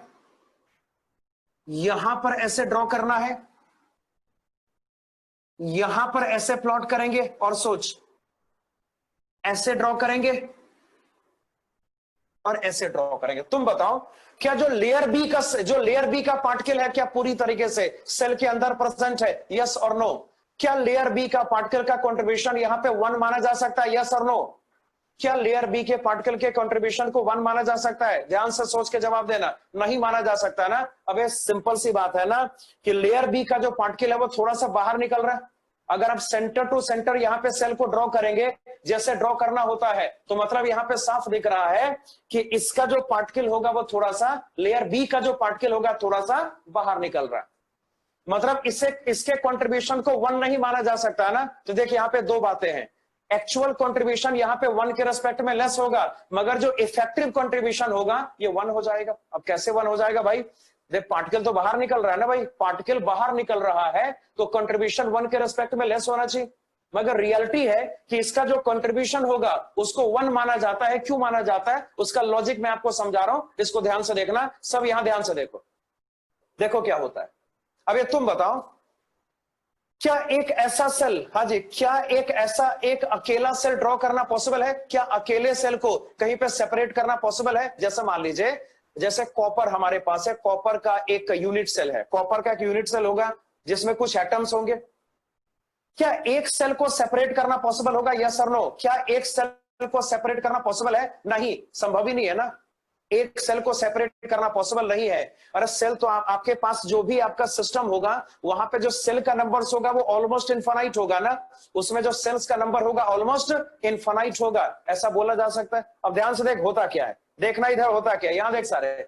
यहां पर ऐसे ड्रॉ करना है, यहां पर ऐसे प्लॉट करेंगे, और सोच ऐसे ड्रॉ करेंगे और ऐसे ड्रॉ करेंगे। तुम बताओ, क्या जो लेयर बी का पार्टिकल है क्या पूरी तरीके से सेल के अंदर प्रेजेंट है, यस और नो। क्या लेयर बी का पार्टिकल का कंट्रीब्यूशन यहां पे 1 माना जा सकता है, यस और नो। क्या लेयर बी के पार्टिकल के कंट्रीब्यूशन को 1 माना जा सकता है, ध्यान से सोच के जवाब देना। नहीं माना जा सकता ना। अब ये सिंपल सी बात है ना कि लेयर बी का जो पार्टिकल है वो थोड़ा सा बाहर निकल रहा है। अगर आप सेंटर टू सेंटर यहां पे सेल को ड्रॉ करेंगे, जैसे ड्रॉ करना होता है, तो मतलब यहां पे साफ दिख रहा है कि इसका जो पार्टिकल होगा वो थोड़ा सा, लेयर बी का जो पार्टिकल होगा थोड़ा सा बाहर निकल रहा है। मतलब इसके कंट्रीब्यूशन को 1 नहीं माना जा सकता ना। तो देखिए यहां पे दो बातें हैं, एक्चुअल कंट्रीब्यूशन यहां पे 1 के रेस्पेक्ट में लेस होगा, मगर जो इफेक्टिव कंट्रीब्यूशन होगा ये 1 हो जाएगा। अब कैसे 1 हो जाएगा भाई, देख पार्टिकल तो बाहर निकल रहा है ना भाई, पार्टिकल बाहर निकल रहा है तो कंट्रीब्यूशन 1 के रेस्पेक्ट में लेस होना चाहिए। मगर रियलिटी है कि इसका जो कंट्रीब्यूशन होगा उसको 1 माना जाता है। क्यों माना जाता है, उसका लॉजिक मैं आपको समझा रहा हूं, इसको ध्यान से देखना। सब यहां ध्यान से देखो, देखो क्या होता है। अब ये तुम बताओ, क्या एक ऐसा सेल, हाँ जी, क्या एक अकेला सेल ड्रॉ करना पॉसिबल है, क्या अकेले सेल को कहीं पे सेपरेट करना पॉसिबल है। जैसे मान लीजिए, जैसे कॉपर हमारे पास है, कॉपर का एक यूनिट सेल है, कॉपर का एक यूनिट सेल होगा जिसमें कुछ एटम्स होंगे। क्या एक सेल को सेपरेट करना पॉसिबल होगा, यस और नो। क्या एक सेल को सेपरेट करना पॉसिबल है? नहीं, संभव ही नहीं है ना। एक सेल को सेपरेट करना पॉसिबल नहीं है। अरे सेल तो आपके पास जो भी आपका सिस्टम होगा वहां पे जो सेल का नंबर्स होगा वो ऑलमोस्ट इनफाइनाइट होगा ना, उसमें जो सेल्स का नंबर होगा ऑलमोस्ट इनफाइनाइट होगा, ऐसा बोला जा सकता है। अब ध्यान से देख होता क्या है, देखना इधर होता क्या है, यहां देख सारे,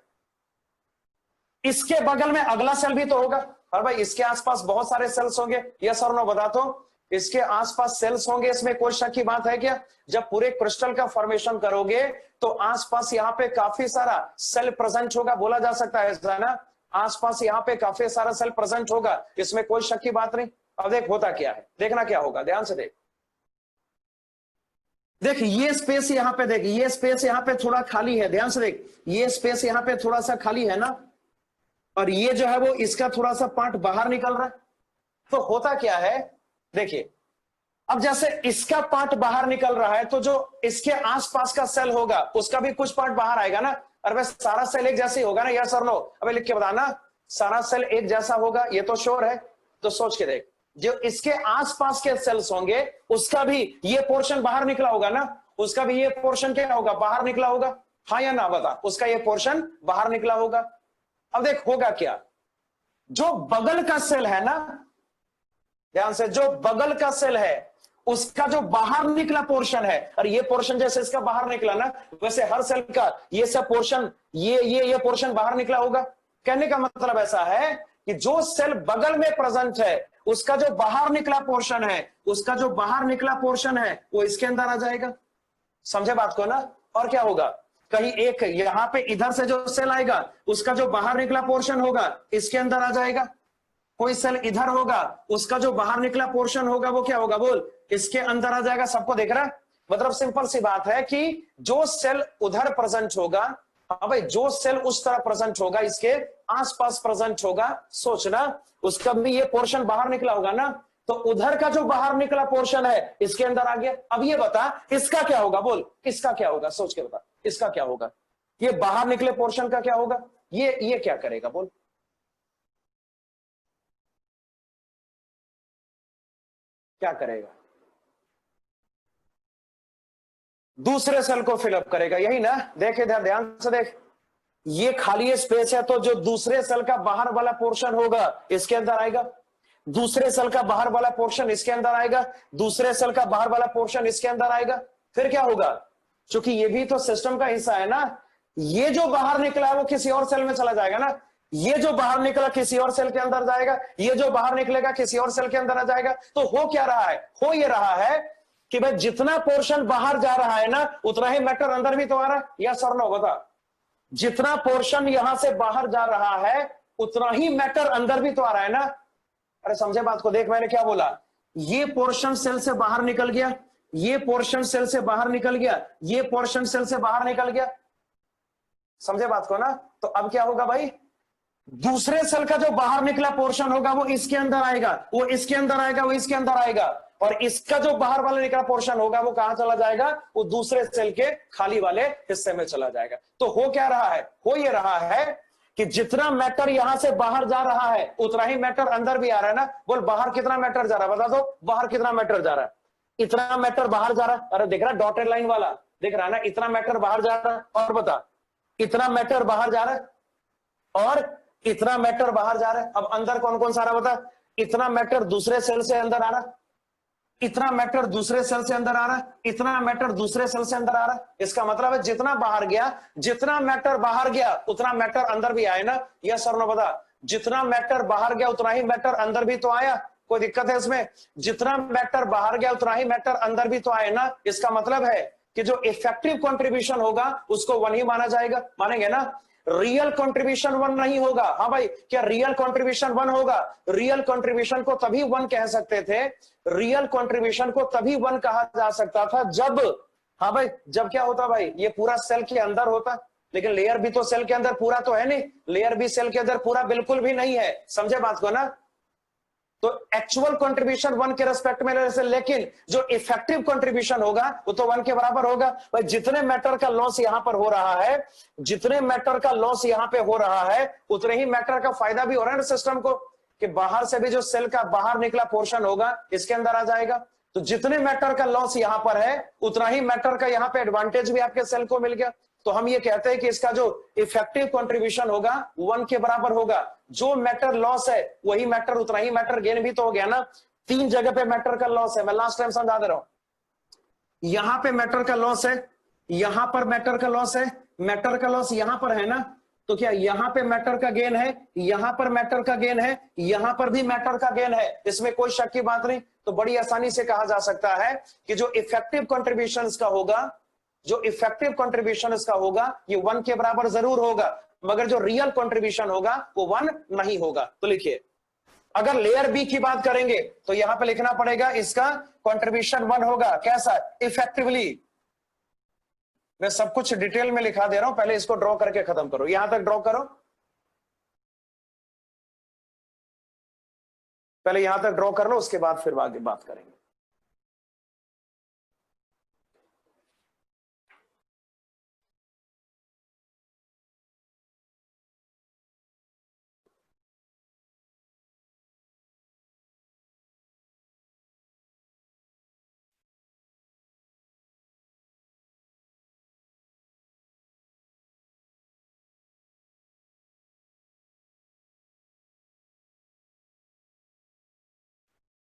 इसके बगल में अगला सेल भी तो होगा। और भाई इसके आसपास बहुत सारे सेल्स होंगे, यस और नो बता दो। इसके आसपास सेल्स होंगे, इसमें कोई शक की बात है क्या? जब पूरे क्रिस्टल का फॉर्मेशन करोगे तो आसपास यहाँ पे काफी सारा सेल प्रेजेंट होगा, बोला जा सकता है ऐसा ना, आसपास यहाँ पे काफी सारा सेल प्रेजेंट होगा, इसमें कोई शक की बात नहीं। अब देख होता क्या है, देखना क्या होगा, ध्यान से देख। देख ये स्पेस यहाँ पे, देख ये स्पेस यहाँ पे थोड़ा खाली है, ध्यान से देख, ये स्पेस यहाँ पे थोड़ा सा खाली है ना, और ये जो है वो इसका थोड़ा सा पार्ट बाहर निकल रहा है। तो होता क्या है, देखिए अब जैसे इसका पार्ट बाहर निकल रहा है तो जो इसके आसपास का सेल होगा उसका भी कुछ पार्ट बाहर आएगा ना। और वह सारा सेल एक जैसे ही होगा ना, यस और नो? अबे लिख के बताना, सारा सेल एक जैसा होगा, ये तो श्योर है। तो सोच के देख, जो इसके आसपास के सेल्स होंगे उसका भी ये पोर्शन बाहर निकला होगा ना, उसका भी ये पोर्शन क्या होगा, बाहर निकला होगा, हाँ या ना बता? उसका ये पोर्शन बाहर निकला होगा। अब देख होगा क्या, जो बगल का सेल है ना, ध्यान से, जो बगल का सेल है उसका जो बाहर निकला पोर्शन है, और ये पोर्शन जैसे इसका बाहर निकला ना, वैसे हर सेल का ये सब पोर्शन, ये पोर्शन बाहर निकला होगा। कहने का मतलब ऐसा है कि जो सेल बगल में प्रेजेंट है उसका जो बाहर निकला पोर्शन है, उसका जो बाहर निकला पोर्शन है वो इसके अंदर आ जाएगा। समझे बात को ना? और क्या होगा, कहीं एक यहां पे इधर से जो सेल आएगा उसका जो बाहर निकला पोर्शन होगा इसके अंदर आ जाएगा। कोई सेल इधर होगा, उसका जो बाहर निकला पोर्शन होगा वो क्या होगा बोल, इसके अंदर आ जाएगा। सबको देख रहा है? मतलब सिंपल सी बात है कि जो सेल उधर प्रेजेंट होगा, हाँ भाई, जो सेल उस तरह प्रेजेंट होगा, इसके आसपास प्रेजेंट होगा, सोचना उसका भी ये पोर्शन बाहर निकला होगा ना, तो उधर का जो बाहर निकला पोर्शन है इसके अंदर आ गया। अब ये बता इसका क्या होगा बोल, इसका क्या होगा, सोच के बता, इसका क्या होगा, ये बाहर निकले पोर्शन का क्या होगा, ये क्या करेगा बोल, क्या करेगा? दूसरे सेल को फिलअप करेगा, यही ना? देख इधर ध्यान से देख, ये खाली स्पेस है तो जो दूसरे सेल का बाहर वाला पोर्शन होगा इसके अंदर आएगा, दूसरे सेल का बाहर वाला पोर्शन इसके अंदर आएगा, दूसरे सेल का बाहर वाला पोर्शन इसके अंदर आएगा। फिर क्या होगा, क्योंकि ये भी तो सिस्टम का हिस्सा है ना, ये जो बाहर निकला है वो किसी और सेल में चला जाएगा ना, ये जो बाहर निकला किसी और सेल के अंदर जाएगा, ये जो बाहर निकलेगा किसी और सेल के अंदर आ जाएगा। तो हो क्या रहा है, हो ये रहा है कि भाई जितना पोर्शन बाहर जा रहा है ना उतना ही मैटर अंदर भी तो आ रहा है, या सर नो बता? जितना पोर्शन यहां से बाहर जा रहा है उतना ही मैटर अंदर भी तो आ रहा है ना। अरे समझे बात को? देख मैंने क्या बोला, ये पोर्शन सेल से बाहर निकल गया, ये पोर्शन सेल से बाहर निकल गया, ये पोर्शन सेल से बाहर निकल गया, समझे बात को ना? तो अब क्या होगा भाई, दूसरे सेल का जो बाहर निकला पोर्शन होगा वो इसके अंदर आएगा, वो इसके अंदर आएगा, वो इसके अंदर आएगा, और इसका जो बाहर वाला निकला पोर्शन होगा वो कहां चला जाएगा, वो दूसरे सेल के खाली वाले हिस्से में चला जाएगा। तो हो क्या रहा है, हो ये रहा है कि जितना मैटर यहां से बाहर जा रहा है उतना ही मैटर अंदर भी आ रहा है ना। बोल बाहर कितना मैटर जा रहा है, बता दो बाहर कितना मैटर जा रहा है? इतना मैटर बाहर जा रहा है, अरे देख रहा है डॉटेड लाइन वाला, देख रहा है ना, इतना मैटर बाहर जा रहा है। और बता, इतना मैटर बाहर जा रहा है और इतना मैटर बाहर जा रहा है। अब अंदर कौन कौन सा आ रहा बता, इतना मैटर दूसरे सेल से अंदर आ रहा है, इतना मैटर दूसरे सेल से अंदर आ रहा है, इतना मैटर दूसरे सेल से अंदर आ रहा है। इसका मतलब है जितना बाहर गया, जितना मैटर बाहर गया उतना मैटर अंदर भी आए ना, यस और नो बता? जितना मैटर बाहर गया उतना ही मैटर अंदर भी तो आया, कोई दिक्कत है इसमें? जितना मैटर बाहर गया उतना ही मैटर अंदर भी तो आए ना। इसका मतलब है कि जो इफेक्टिव कंट्रीब्यूशन होगा उसको 1 ही माना जाएगा, मानेंगे ना? रियल कंट्रीब्यूशन 1 नहीं होगा। हाँ भाई, क्या रियल कंट्रीब्यूशन 1 होगा? रियल कंट्रीब्यूशन को तभी 1 कह सकते थे, रियल कंट्रीब्यूशन को तभी 1 कहा जा सकता था जब, हाँ भाई, जब क्या होता भाई, ये पूरा सेल के अंदर होता। लेकिन लेयर भी तो सेल के अंदर पूरा तो है नहीं, लेयर भी सेल के अंदर पूरा बिल्कुल भी नहीं है, समझे बात को ना? तो एक्चुअल कंट्रीब्यूशन 1 के रेस्पेक्ट में ले, लेकिन जो इफेक्टिव कंट्रीब्यूशन होगा वो तो 1 के बराबर होगा। भाई जितने मैटर का लॉस यहां पर हो रहा है, जितने मैटर का लॉस यहां पे हो रहा है उतने ही मैटर का फायदा भी हो रहा है सिस्टम को, कि बाहर से भी जो सेल का बाहर निकला पोर्शन होगा इसके अंदर आ जाएगा, तो जितने मैटर का लॉस यहां पर है उतना ही मैटर का यहां पे एडवांटेज भी आपके सेल को मिल गया। तो हम ये कहते हैं कि इसका जो इफेक्टिव कंट्रीब्यूशन होगा 1 के बराबर होगा। जो मैटर लॉस है वही मैटर उतना ही मैटर गेन भी तो हो गया ना। 3 जगह पे मैटर का लॉस है, मैं लास्ट टाइम समझा दे रहा हूं। यहां पे मैटर का लॉस है, यहां पर मैटर का लॉस है, मैटर का लॉस यहां पर है ना। तो क्या यहां पे मैटर का गेन है, यहां पर मैटर का गेन है, यहां पर भी मैटर का गेन है, इसमें कोई शक की बात नहीं। तो बड़ी आसानी से कहा जा सकता है कि जो इफेक्टिव कंट्रीब्यूशन इसका होगा, जो इफेक्टिव कंट्रीब्यूशन इसका होगा ये 1 के बराबर जरूर होगा, मगर जो रियल कंट्रीब्यूशन होगा वो 1 नहीं होगा। तो लिखिए, अगर लेयर बी की बात करेंगे तो यहां पे लिखना पड़ेगा इसका कंट्रीब्यूशन 1 होगा। कैसा? इफेक्टिवली। मैं सब कुछ डिटेल में लिखा दे रहा हूं, पहले इसको ड्रॉ करके खत्म करो। यहां तक ड्रॉ करो, पहले यहां तक ड्रॉ कर लो, उसके बाद फिर आगे बात करेंगे।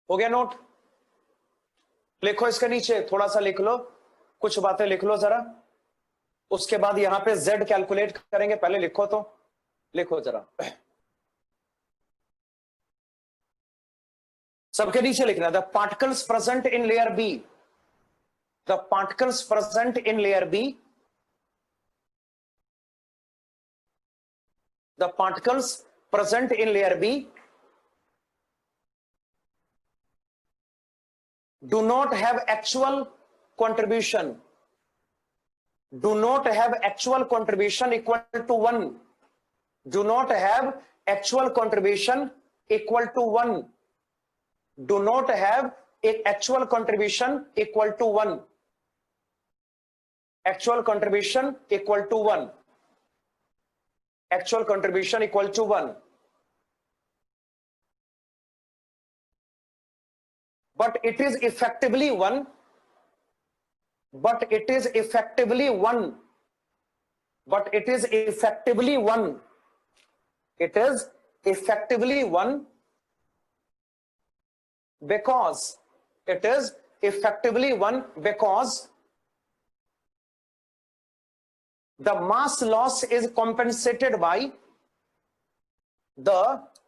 हो गया नोट? लिखो इसके नीचे, थोड़ा सा लिख लो, कुछ बातें लिख लो जरा, उसके बाद यहां पे z कैलकुलेट करेंगे। पहले लिखो, तो लिखो जरा, सबके नीचे लिखना, the particles present in layer B, the particles present in layer B, the particles present in layer B do not have actual contribution, do not have actual contribution equal to 1, do not have actual contribution equal to 1, do not have a actual contribution equal to 1, actual contribution equal to 1, actual contribution equal to 1. But it is effectively 1, but it is effectively 1, but it is effectively 1, it is effectively 1 because it is effectively 1 because the mass loss is compensated by, the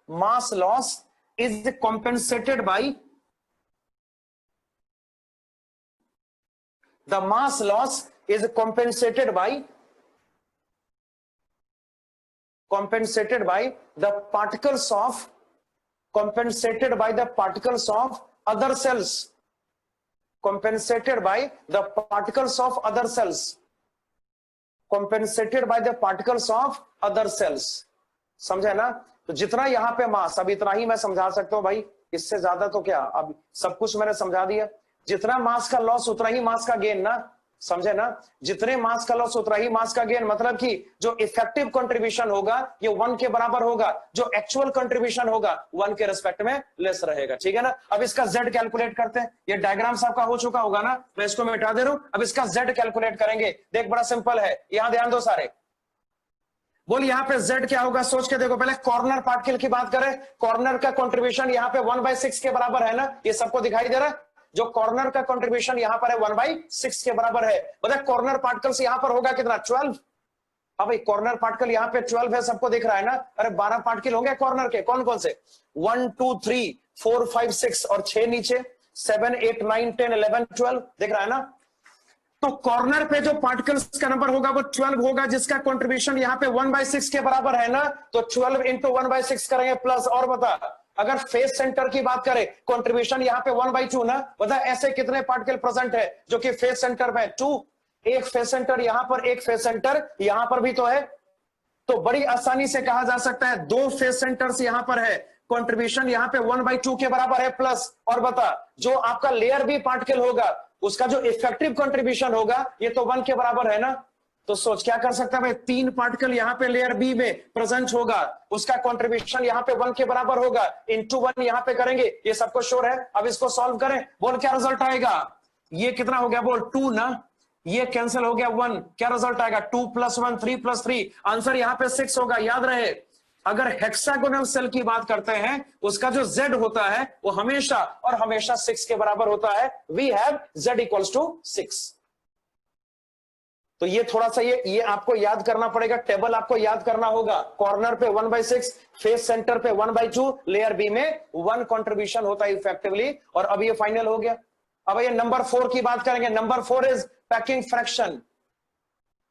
mass loss is compensated by, the mass loss is compensated by the particles of, compensated by the particles of other cells, compensated by the particles of other cells, compensated by the particles of other cells. समझे ना? तो जितना यहां पे मास, अब इतना ही मैं समझा सकता हूं भाई, इससे ज्यादा तो क्या, अब सब कुछ मैंने समझा दिया। जितना मास का लॉस उतना ही मास का गेन ना, समझे ना? जितने मास का लॉस उतना ही मास का गेन, मतलब कि जो इफेक्टिव कंट्रीब्यूशन होगा ये 1 के बराबर होगा, जो एक्चुअल कंट्रीब्यूशन होगा 1 के रिस्पेक्ट में लेस रहेगा। ठीक है ना? अब इसका z कैलकुलेट करते हैं। ये डायग्राम आपका हो चुका होगा ना, मैं इसको मिटा दे रहा हूं। अब इसका z कैलकुलेट करेंगे। देख, बड़ा सिंपल है, यहां ध्यान दो सारे। बोल यहां पे z क्या होगा, सोच के देखो। पहले कॉर्नर पार्टिकल की बात करें, कॉर्नर का कंट्रीब्यूशन यहां पे 1/6 के बराबर है ना, ये सबको दिखाई दे रहा है। जो कॉर्नर का कंट्रीब्यूशन यहां पर है 1/6 के बराबर है। मतलब कॉर्नर पार्टिकल्स यहां पर होगा कितना, 12। अब भाई कॉर्नर पार्टिकल यहां पे 12 है, सबको दिख रहा है ना? अरे 12 पार्टिकल होंगे कॉर्नर के, कौन कौन से? 1 2 3 4 5 6 और 6 नीचे, 7 8 9 10 11 12, दिख रहा है ना? तो कॉर्नर पे जो पार्टिकल्स का नंबर होगा वो 12 होगा, जिसका कंट्रीब्यूशन यहां पे 1/6 के बराबर है ना। तो 12 इंटू 1/6 करेंगे प्लस, और बता, अगर फेस सेंटर की बात करें कंट्रीब्यूशन यहां पे 1/2 ना। बता ऐसे कितने पार्टिकल प्रेजेंट है जो कि फेस सेंटर में 2, एक फेस सेंटर यहां पर, एक फेस सेंटर यहां पर भी तो है। तो बड़ी आसानी से कहा जा सकता है 2 फेस सेंटर्स यहां पर है, कंट्रीब्यूशन यहां पे 1/2 के बराबर है प्लस, और बता जो आपका लेयर बी पार्टिकल होगा उसका जो इफेक्टिव कंट्रीब्यूशन होगा ये तो 1 के बराबर है ना। तो सोच क्या कर सकता है भाई, 3 पार्टिकल यहाँ पे लेयर बी में प्रेजेंट होगा, उसका कंट्रीब्यूशन यहाँ पे 1 के बराबर होगा, इंटू 1 यहाँ पे करेंगे, ये सबको श्योर है। अब इसको सॉल्व करें, बोल क्या रिजल्ट आएगा, ये कितना हो गया बोल 2 ना, ये कैंसिल हो गया 1, क्या रिजल्ट आएगा 2 + 1 3 + 3, आंसर यहाँ पे 6 होगा। याद रहे अगर हेक्सागोनल सेल की बात करते हैं उसका जो Z होता है वो हमेशा और हमेशा 6 के बराबर होता है। We have Z = 6। तो ये थोड़ा सा ये आपको याद करना पड़ेगा, टेबल आपको याद करना होगा। कॉर्नर पे 1/6, फेस सेंटर पे 1/2, लेयर बी में 1 कंट्रीब्यूशन होता है इफेक्टिवली। और अब ये फाइनल हो गया। अब ये नंबर 4 की बात करेंगे। Number 4 is packing fraction.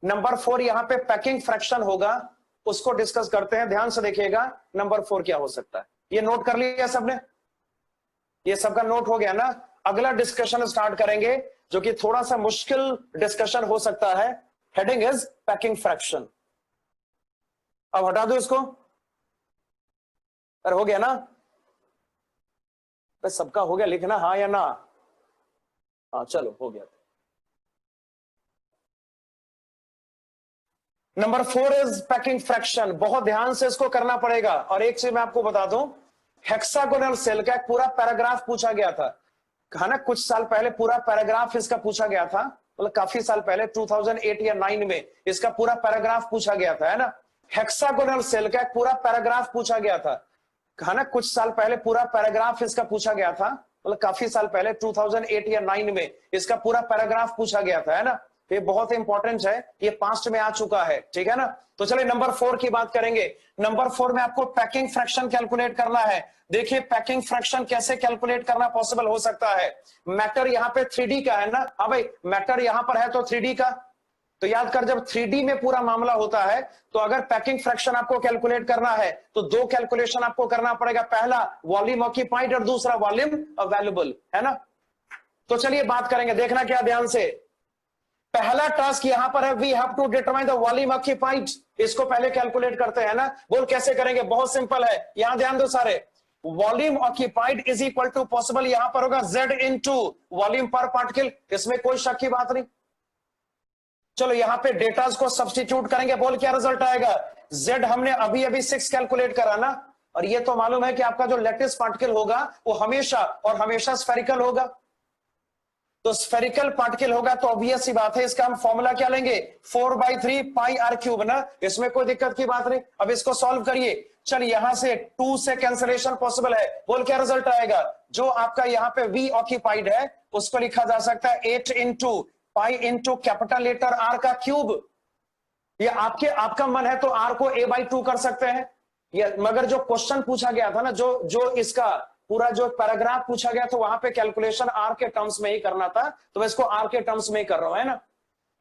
Number 4 यहां पे पैकिंग फ्रैक्शन होगा, उसको डिस्कस करते हैं। ध्यान से देखिएगा नंबर 4 क्या हो सकता है। ये नोट कर लिया सबने, ये सबका नोट हो गया ना। अगला डिस्कशन स्टार्ट करेंगे जो कि थोड़ा सा मुश्किल डिस्कशन हो सकता है। Heading is packing fraction. अब हटा दो इसको। अरे हो गया ना, सबका हो गया, लिखना हाँ या ना। हाँ चलो हो गया। Number 4 is packing fraction. बहुत ध्यान से इसको करना पड़ेगा। और एक चीज मैं आपको बता दूं, हेक्सागोनल सेल का एक पूरा पैराग्राफ पूछा गया था, कहा ना कुछ साल पहले पूरा पैराग्राफ इसका पूछा गया था, मतलब काफी साल पहले 2008 या 9 में इसका पूरा पैराग्राफ पूछा गया था, है ना। हेक्सागोनल सेल का एक पूरा पैराग्राफ पूछा गया था, कहा ना कुछ साल पहले पूरा पैराग्राफ इसका पूछा गया था, मतलब काफी साल पहले 2008 या 9 में इसका पूरा पैराग्राफ पूछा गया था, है ना। ये बहुत इंपॉर्टेंट है, ये पास्ट में आ चुका है, ठीक है ना। तो चलिए नंबर 4 की बात करेंगे। नंबर 4 में आपको पैकिंग फ्रैक्शन कैलकुलेट करना है। देखिए पैकिंग फ्रैक्शन कैसे कैलकुलेट करना पॉसिबल हो सकता है। मैटर यहाँ पे 3D का है ना। हाँ भाई, मैटर यहाँ पर है तो 3D का, तो याद कर जब 3D में पूरा मामला होता है तो अगर पैकिंग फ्रैक्शन आपको कैलकुलेट करना है तो 2 कैलकुलेशन आपको करना पड़ेगा। पहला वॉल्यूम ऑक्यूपाइड और दूसरा वॉल्यूम अवेलेबल, है ना। तो चलिए बात करेंगे, देखना क्या ध्यान से। पहला टास्क यहां पर है, we have to determine the volume occupied. इसको पहले कैलकुलेट करते हैं ना। बोल कैसे करेंगे, बहुत सिंपल है, यहां ध्यान दो सारे। Volume occupied is equal to possible यहां पर होगा Z into volume per particle, इसमें कोई शक की बात नहीं। चलो यहां पे डेटास को सब्स्टिट्यूट करेंगे, बोल क्या रिजल्ट आएगा। Z हमने अभी अभी 6 कैलकुलेट करा ना, और ये तो मालूम है कि आपका जो लेटेस्ट पार्टिकल होगा वो हमेशा और हमेशा स्फेरिकल होगा। तो स्फेरिकल पार्टिकल होगा तो ऑब्वियस सी बात है इसका हम फॉर्मूला क्या लेंगे, 4/3 πr³ ना, इसमें कोई दिक्कत की बात नहीं। अब इसको सॉल्व करिए। चल यहां से 2 से कैंसिलेशन पॉसिबल है, बोल क्या रिजल्ट आएगा। जो आपका यहाँ पे V ऑक्यूपाइड है उसको लिखा जा सकता है 8 × π × कैपिटल लेटर R का क्यूब। ये आपका मन है तो R को a/2 कर सकते हैं, ये मगर जो क्वेश्चन पूछा गया था ना, जो इसका पूरा जो पैराग्राफ पूछा गया था वहां पे कैलकुलेशन R के टर्म्स में ही करना था, तो मैं इसको R के टर्म्स में ही कर रहा हूं, है ना।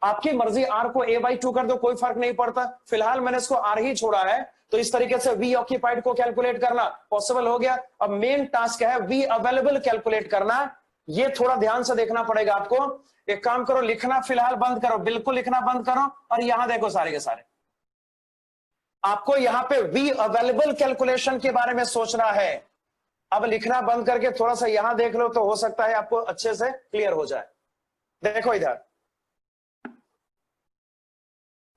आपकी मर्जी, R को a/2 कर दो, कोई फर्क नहीं पड़ता। फिलहाल मैंने इसको R ही छोड़ा है, तो इस तरीके से V ऑक्यूपाइड को कैलकुलेट करना पॉसिबल हो गया। अब मेन टास्क है V अवेलेबल कैलकुलेट करना। ये थोड़ा ध्यान से देखना पड़ेगा आपको। एक काम करो, लिखना फिलहाल बंद करो, बिल्कुल लिखना बंद करो, और यहां देखो सारे के सारे आपको यहाँ पे V अवेलेबल कैलकुलेशन के बारे में सोचना है। अब लिखना बंद करके थोड़ा सा यहां देख लो तो हो सकता है आपको अच्छे से क्लियर हो जाए। देखो इधर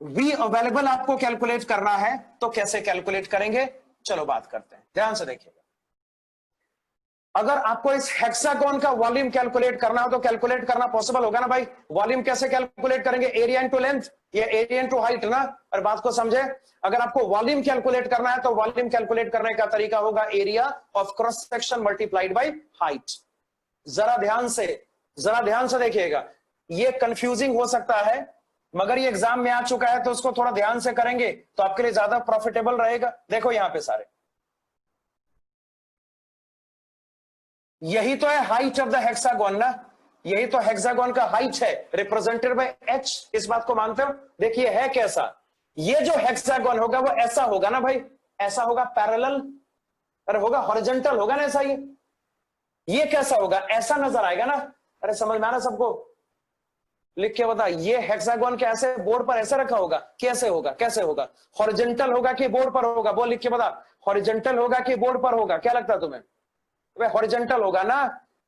V अवेलेबल आपको कैलकुलेट करना है, तो कैसे कैलकुलेट करेंगे चलो बात करते हैं। ध्यान से देखिएगा, अगर आपको इस हेक्सागोन का वॉल्यूम कैलकुलेट करना हो तो कैलकुलेट करना पॉसिबल होगा ना भाई। वॉल्यूम कैसे कैलकुलेट करेंगे, एरिया इंटू लेंथ, ये एरिया इंटू हाइट ना। और बात को समझे, अगर आपको वॉल्यूम कैलकुलेट करना है तो वॉल्यूम कैलकुलेट करने का तरीका होगा area of cross section multiplied by height. जरा ध्यान से देखिएगा, ये कंफ्यूजिंग हो सकता है मगर ये एग्जाम में आ चुका है तो उसको थोड़ा ध्यान से करेंगे तो आपके लिए ज्यादा प्रॉफिटेबल रहेगा। देखो यहां पे सारे, यही तो है हाइट ऑफ द हेक्सागोन ना, यही तो हेक्सागोन का हाइट है, रिप्रेजेंटेड बाय h। इस बात को मानते हो। देखिए है कैसा, ये जो हेक्सागोन होगा वो ऐसा होगा ना भाई, ऐसा होगा पैरेलल, अरे होगा हॉरिजॉन्टल होगा ना ऐसा। ये कैसा होगा, ऐसा नजर आएगा ना। अरे समझ में आ रहा सबको, लिख के बता। ये हेक्सागोन के ऐसे बोर्ड पर ऐसे रखा होगा, कैसे होगा, हॉरिजॉन्टल होगा कि बोर्ड पर होगा, बोल लिख के बता। हॉरिजॉन्टल होगा कि बोर्ड पर होगा, क्या लगता है तुम्हें। हॉरिजॉन्टल होगा ना।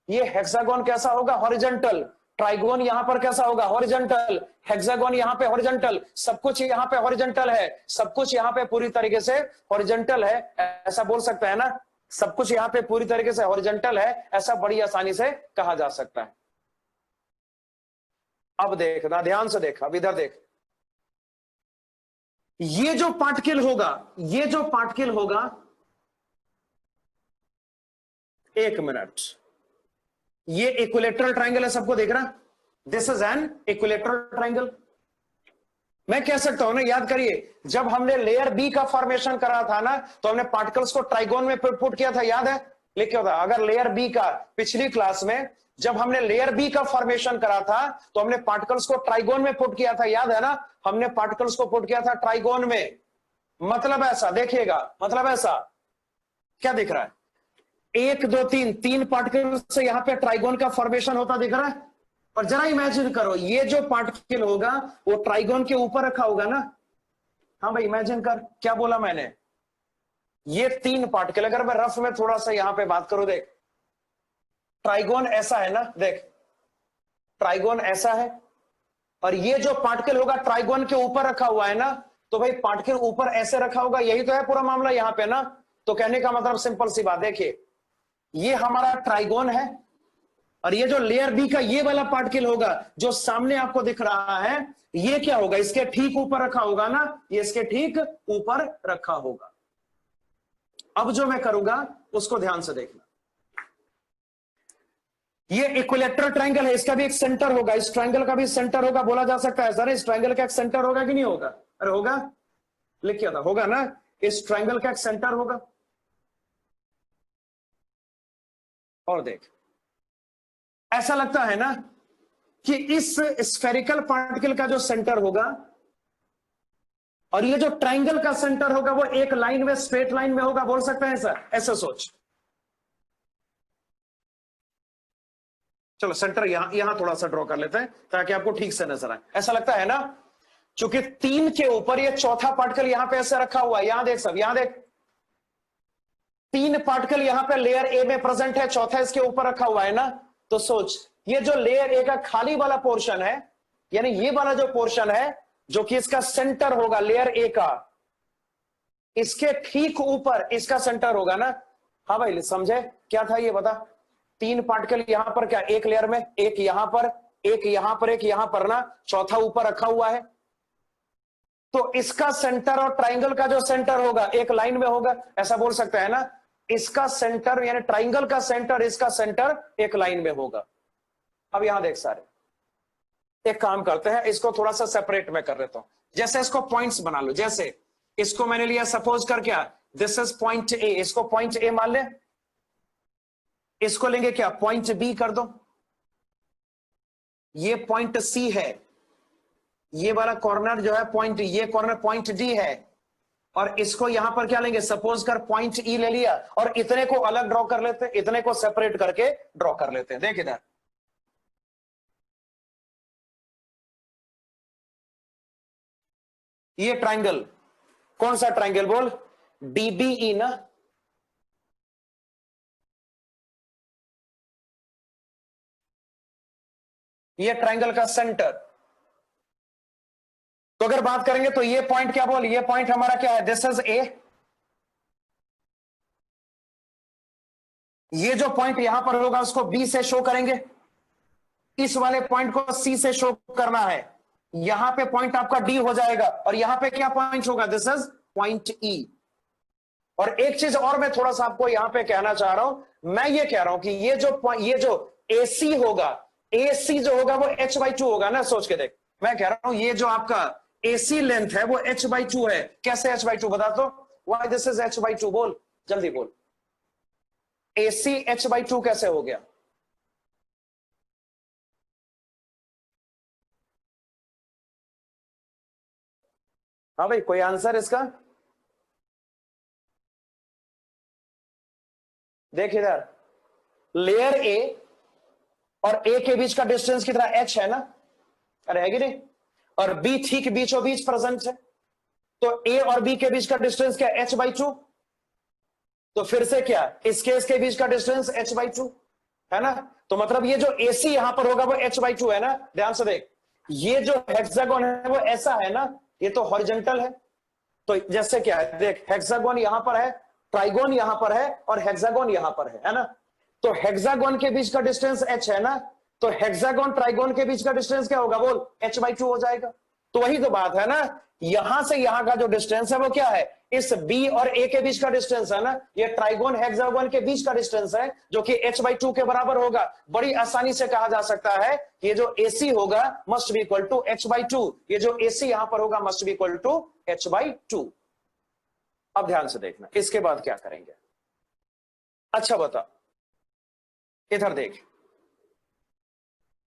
ये हेक्सागोन कैसा होगा, हॉरिजॉन्टल। ट्राइगोन यहां पर कैसा होगा, हॉरिजॉन्टल, हेक्सागोन यहां पे हॉरिजॉन्टल, सब कुछ यहां पे हॉरिजॉन्टल है, सब कुछ यहां पे पूरी तरीके से हॉरिजॉन्टल है, ऐसा बोल सकता है ना, सब कुछ यहां पे पूरी तरीके से हॉरिजॉन्टल है, ऐसा बड़ी आसानी से कहा जा सकता है। अब देखना, ध्यान से देख, अब इधर देख, ये जो पार्टिकल होगा, ये जो पार्टिकल होगा, एक मिनट, ये इक्विलेटरल ट्रायंगल है, सबको देख रहा, this is an equilateral triangle. मैं कह सकता हूं ना, याद करिए, जब हमने लेयर बी का फॉर्मेशन करा था ना, तो हमने पार्टिकल्स को ट्राइगोन में पुट किया था, याद है, लिखे होता, अगर लेयर बी का, पिछली क्लास में जब हमने लेयर बी का फॉर्मेशन करा था, तो हमने पार्टिकल्स को ट्राइगोन में पुट किया था, याद है ना, हमने पार्टिकल्स को पुट किया था ट्राइगोन में। मतलब ऐसा देखिएगा, मतलब ऐसा क्या दिख रहा है, 1 2 3, 3 पार्टिकल से यहां पे ट्राइगोन का फॉर्मेशन होता दिख रहा है। और जरा इमेजिन करो, ये जो पार्टिकल होगा वो ट्राइगोन के ऊपर रखा होगा ना। हाँ भाई, इमेजिन कर, क्या बोला मैंने, ये 3 पार्टिकल, अगर मैं रफ में थोड़ा सा यहां पे बात करूं, देख, ट्राइगोन ऐसा है ना, देख, ट्राइगोन ऐसा है, और ये जो पार्टिकल होगा ट्राइगोन के ऊपर रखा हुआ है ना, तो भाई पार्टिकल ऊपर ऐसे रखा होगा, यही तो है पूरा मामला यहां पे ना। तो कहने का मतलब सिंपल सी बात, देखिए, ये हमारा ट्राइगोन है, और ये जो लेयर बी का ये वाला पार्टिकल होगा जो सामने आपको दिख रहा है, ये क्या होगा, इसके ठीक ऊपर रखा होगा ना, ये इसके ठीक ऊपर रखा होगा। अब जो मैं करूंगा उसको ध्यान से देखना, ये इक्विलेटरल ट्रायंगल है, इसका भी एक सेंटर होगा, इस ट्रायंगल का भी सेंटर होगा, बोला जा सकता है सर, इस ट्रायंगल का एक सेंटर होगा कि नहीं होगा, अरे होगा, लिख किया था, होगा ना, इस ट्रायंगल का एक सेंटर होगा। और देख, ऐसा लगता है ना कि इस स्फेरिकल पार्टिकल का जो सेंटर होगा और ये जो ट्रायंगल का सेंटर होगा वो एक लाइन में, स्ट्रेट लाइन में होगा, बोल सकते हैं सर, ऐसा सोच। चलो सेंटर यहां थोड़ा सा ड्रॉ कर लेते हैं ताकि आपको ठीक से नजर आए। ऐसा लगता है ना, चूंकि 3 के ऊपर ये चौथा पार्टिकल यहां पे ऐसे रखा हुआ है, यहां देख सब, यहां देख, 3 पार्टिकल यहां पे लेयर ए में प्रेजेंट है, चौथा इसके ऊपर रखा हुआ है ना। तो सोच, ये जो लेयर ए का खाली वाला पोर्शन है, यानी ये वाला जो पोर्शन है जो कि इसका सेंटर होगा लेयर ए का, इसके ठीक ऊपर इसका सेंटर होगा ना। हाँ भाई, समझे क्या था ये, बता, 3 पार्टिकल यहां पर, क्या एक लेयर में, एक यहां पर, एक यहां पर, एक यहां पर ना, चौथा ऊपर रखा हुआ है, तो इसका सेंटर और ट्राइंगल का जो सेंटर होगा एक लाइन में होगा, ऐसा बोल सकते हैं ना, इसका सेंटर यानी ट्राइंगल का सेंटर, इसका सेंटर एक लाइन में होगा। अब यहां देख सारे, एक काम करते हैं, इसको थोड़ा सा सेपरेट में कर देता हूं, जैसे इसको पॉइंट्स बना लो, जैसे इसको मैंने लिया सपोज कर, क्या, दिस इज पॉइंट ए, इसको पॉइंट ए मान ले, इसको लेंगे क्या, पॉइंट बी कर दो, ये पॉइंट सी है, ये वाला कॉर्नर जो है पॉइंट, ये कॉर्नर पॉइंट डी है, और इसको यहां पर क्या लेंगे, सपोज कर पॉइंट ई ले लिया, और इतने को अलग ड्रॉ कर लेते हैं, इतने को सेपरेट करके ड्रॉ कर लेते हैं। देख इधर, ये ट्रायंगल, कौन सा ट्रायंगल बोल, डीबीई ना, ये ट्रायंगल का सेंटर। तो अगर बात करेंगे तो ये पॉइंट क्या बोल, ये पॉइंट हमारा क्या है, दिस इज ए, ये जो पॉइंट यहां पर होगा उसको बी से शो करेंगे, इस वाले पॉइंट को सी से शो करना है, यहां पे पॉइंट आपका डी हो जाएगा, और यहां पे क्या पॉइंट होगा, दिस इज पॉइंट ई। और एक चीज और मैं थोड़ा सा आपको यहां पे कहना चाह रहा हूं, मैं ये कह रहा हूं कि ये जो AC होगा, AC जो होगा वो h/2 होगा ना, सोच के देख, मैं कह रहा हूं ये जो आपका AC लेंथ है वो h/2 है। कैसे h/2 बता दो, व्हाई दिस इज h/2, बोल जल्दी बोल, AC h/2 कैसे हो गया, हाँ भाई कोई आंसर इसका, देख इधर, लेयर ए और ए के बीच का डिस्टेंस कितना h है ना, अरे है कि नहीं, और बी ठीक बीचों बीच प्रेजेंट है, तो ए और बी के बीच का डिस्टेंस क्या, h/2, तो फिर से क्या, इसके बीच का डिस्टेंस h/2, है ना। तो मतलब ये जो AC यहां पर होगा वो h/2 है ना, ध्यान से देख, ये जो हेक्सागोन है वो ऐसा है ना, ये तो हॉरिजॉन्टल है। तो जैसे क्या है देख, हेक्सागोन यहां पर है, ट्राइगोन यहां पर है और हेक्सागोन यहां पर है ना। तो हेक्सागोन के बीच का डिस्टेंस h है ना, तो हेक्सागोन ट्राइगोन के बीच का डिस्टेंस क्या होगा बोल, h/2 हो जाएगा। तो वही तो बात है ना, यहां से यहां का जो डिस्टेंस है वो क्या है, इस B और A के बीच का डिस्टेंस है ना, ये ट्राइगोन हेक्सागोन के बीच का डिस्टेंस है जो कि h/2 के बराबर होगा। बड़ी आसानी से कहा जा सकता है ये जो AC होगा must be equal to h/2, ये जो AC यहां पर होगा must be equal to h/2। अब ध्यान से देखना इसके बाद क्या करेंगे। अच्छा बता, इधर देख,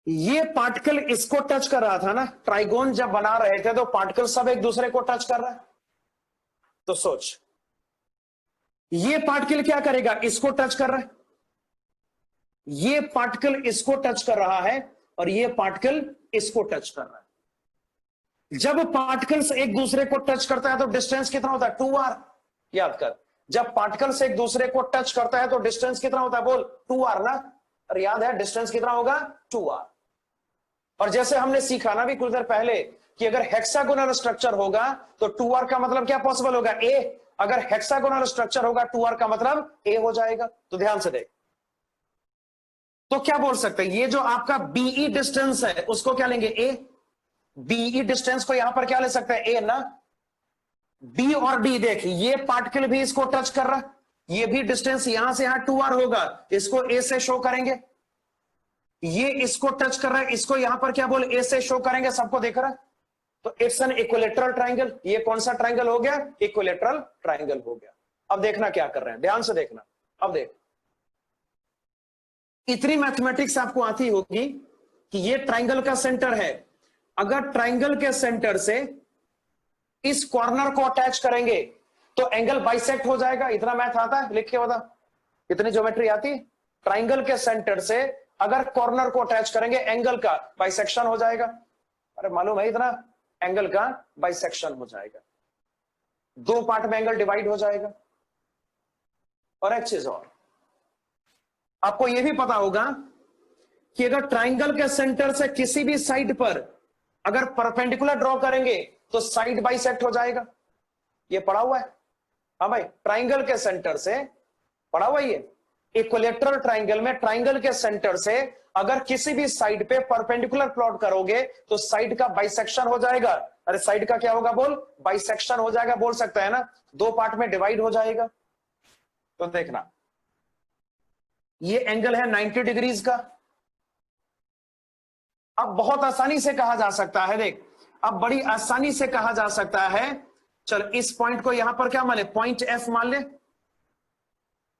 ये पार्टिकल इसको टच कर रहा था ना, ट्राइगोन जब बना रहे थे तो पार्टिकल सब एक दूसरे को टच कर रहा है। तो सोच, ये पार्टिकल क्या करेगा, इसको टच कर रहा है, ये पार्टिकल इसको टच कर रहा है और ये पार्टिकल इसको टच कर रहा है। जब पार्टिकल्स एक दूसरे को टच करता है तो डिस्टेंस कितना होता है, 2r। याद कर, जब पार्टिकल्स एक दूसरे को टच करता है तो डिस्टेंस कितना होता है बोल, 2r ना। और याद है डिस्टेंस कितना होगा, 2r। और जैसे हमने सीखा ना भी कुछ देर पहले कि अगर हेक्सागोनल स्ट्रक्चर होगा तो 2r का मतलब क्या पॉसिबल होगा, a। अगर हेक्सागोनल स्ट्रक्चर होगा 2r का मतलब a हो जाएगा। तो ध्यान से देख, तो क्या बोल सकते हैं, ये जो आपका BE डिस्टेंस है उसको क्या लेंगे, a। BE डिस्टेंस को यहां पर क्या ले सकते हैं, a ना। B और D देख, ये पार्टिकल भी इसको टच कर रहा है, ये भी डिस्टेंस यहां से यहां 2r होगा, इसको a से शो करेंगे। ये इसको टच कर रहा है, इसको यहां पर क्या बोल, a से शो करेंगे, सबको देख रहा है। तो इट्स एन इक्विलेटरल ट्राइंगल। ये कौन सा ट्राइंगल हो गया, इक्विलेटरल ट्राइंगल हो गया। अब देखना क्या कर रहे हैं, ध्यान से देखना। अब देख, इतनी मैथमेटिक्स आपको आती होगी कि ये ट्राइंगल का सेंटर है, अगर ट्राइंगल के सेंटर से इस कॉर्नर को अटैच करेंगे तो एंगल बाइसेक्ट हो जाएगा। इतना मैथ आता है, लिख के बता, इतनी ज्योमेट्री आती है। ट्राइंगल के सेंटर से अगर कॉर्नर को अटैच करेंगे एंगल का बाइसेक्शन हो जाएगा। अरे मालूम है इतना, एंगल का बाइसेक्शन हो जाएगा, दो पार्ट में एंगल डिवाइड हो जाएगा। और एक चीज और, आपको यह भी पता होगा कि अगर ट्राइंगल के सेंटर से किसी भी साइड पर अगर परपेंडिकुलर ड्रॉ करेंगे तो साइड बाइसेक्ट हो जाएगा। ये पढ़ा हुआ है, हाँ भाई, ट्राइंगल के सेंटर से पढ़ा हुआ ये इक्विलेटरल ट्राइंगल में, ट्राइंगल के सेंटर से अगर किसी भी साइड पे परपेंडिकुलर प्लॉट करोगे तो साइड का बाइसेक्शन हो जाएगा। अरे साइड का क्या होगा बोल, बाइसेक्शन हो जाएगा, बोल सकता है ना, दो पार्ट में डिवाइड हो जाएगा। तो देखना, ये एंगल है 90 डिग्रीज का। अब बहुत आसानी से कहा जा सकता है, देख अब बड़ी आसानी से कहा जा सकता है, चल इस पॉइंट को यहां पर क्या मान ले, पॉइंट F मान ले।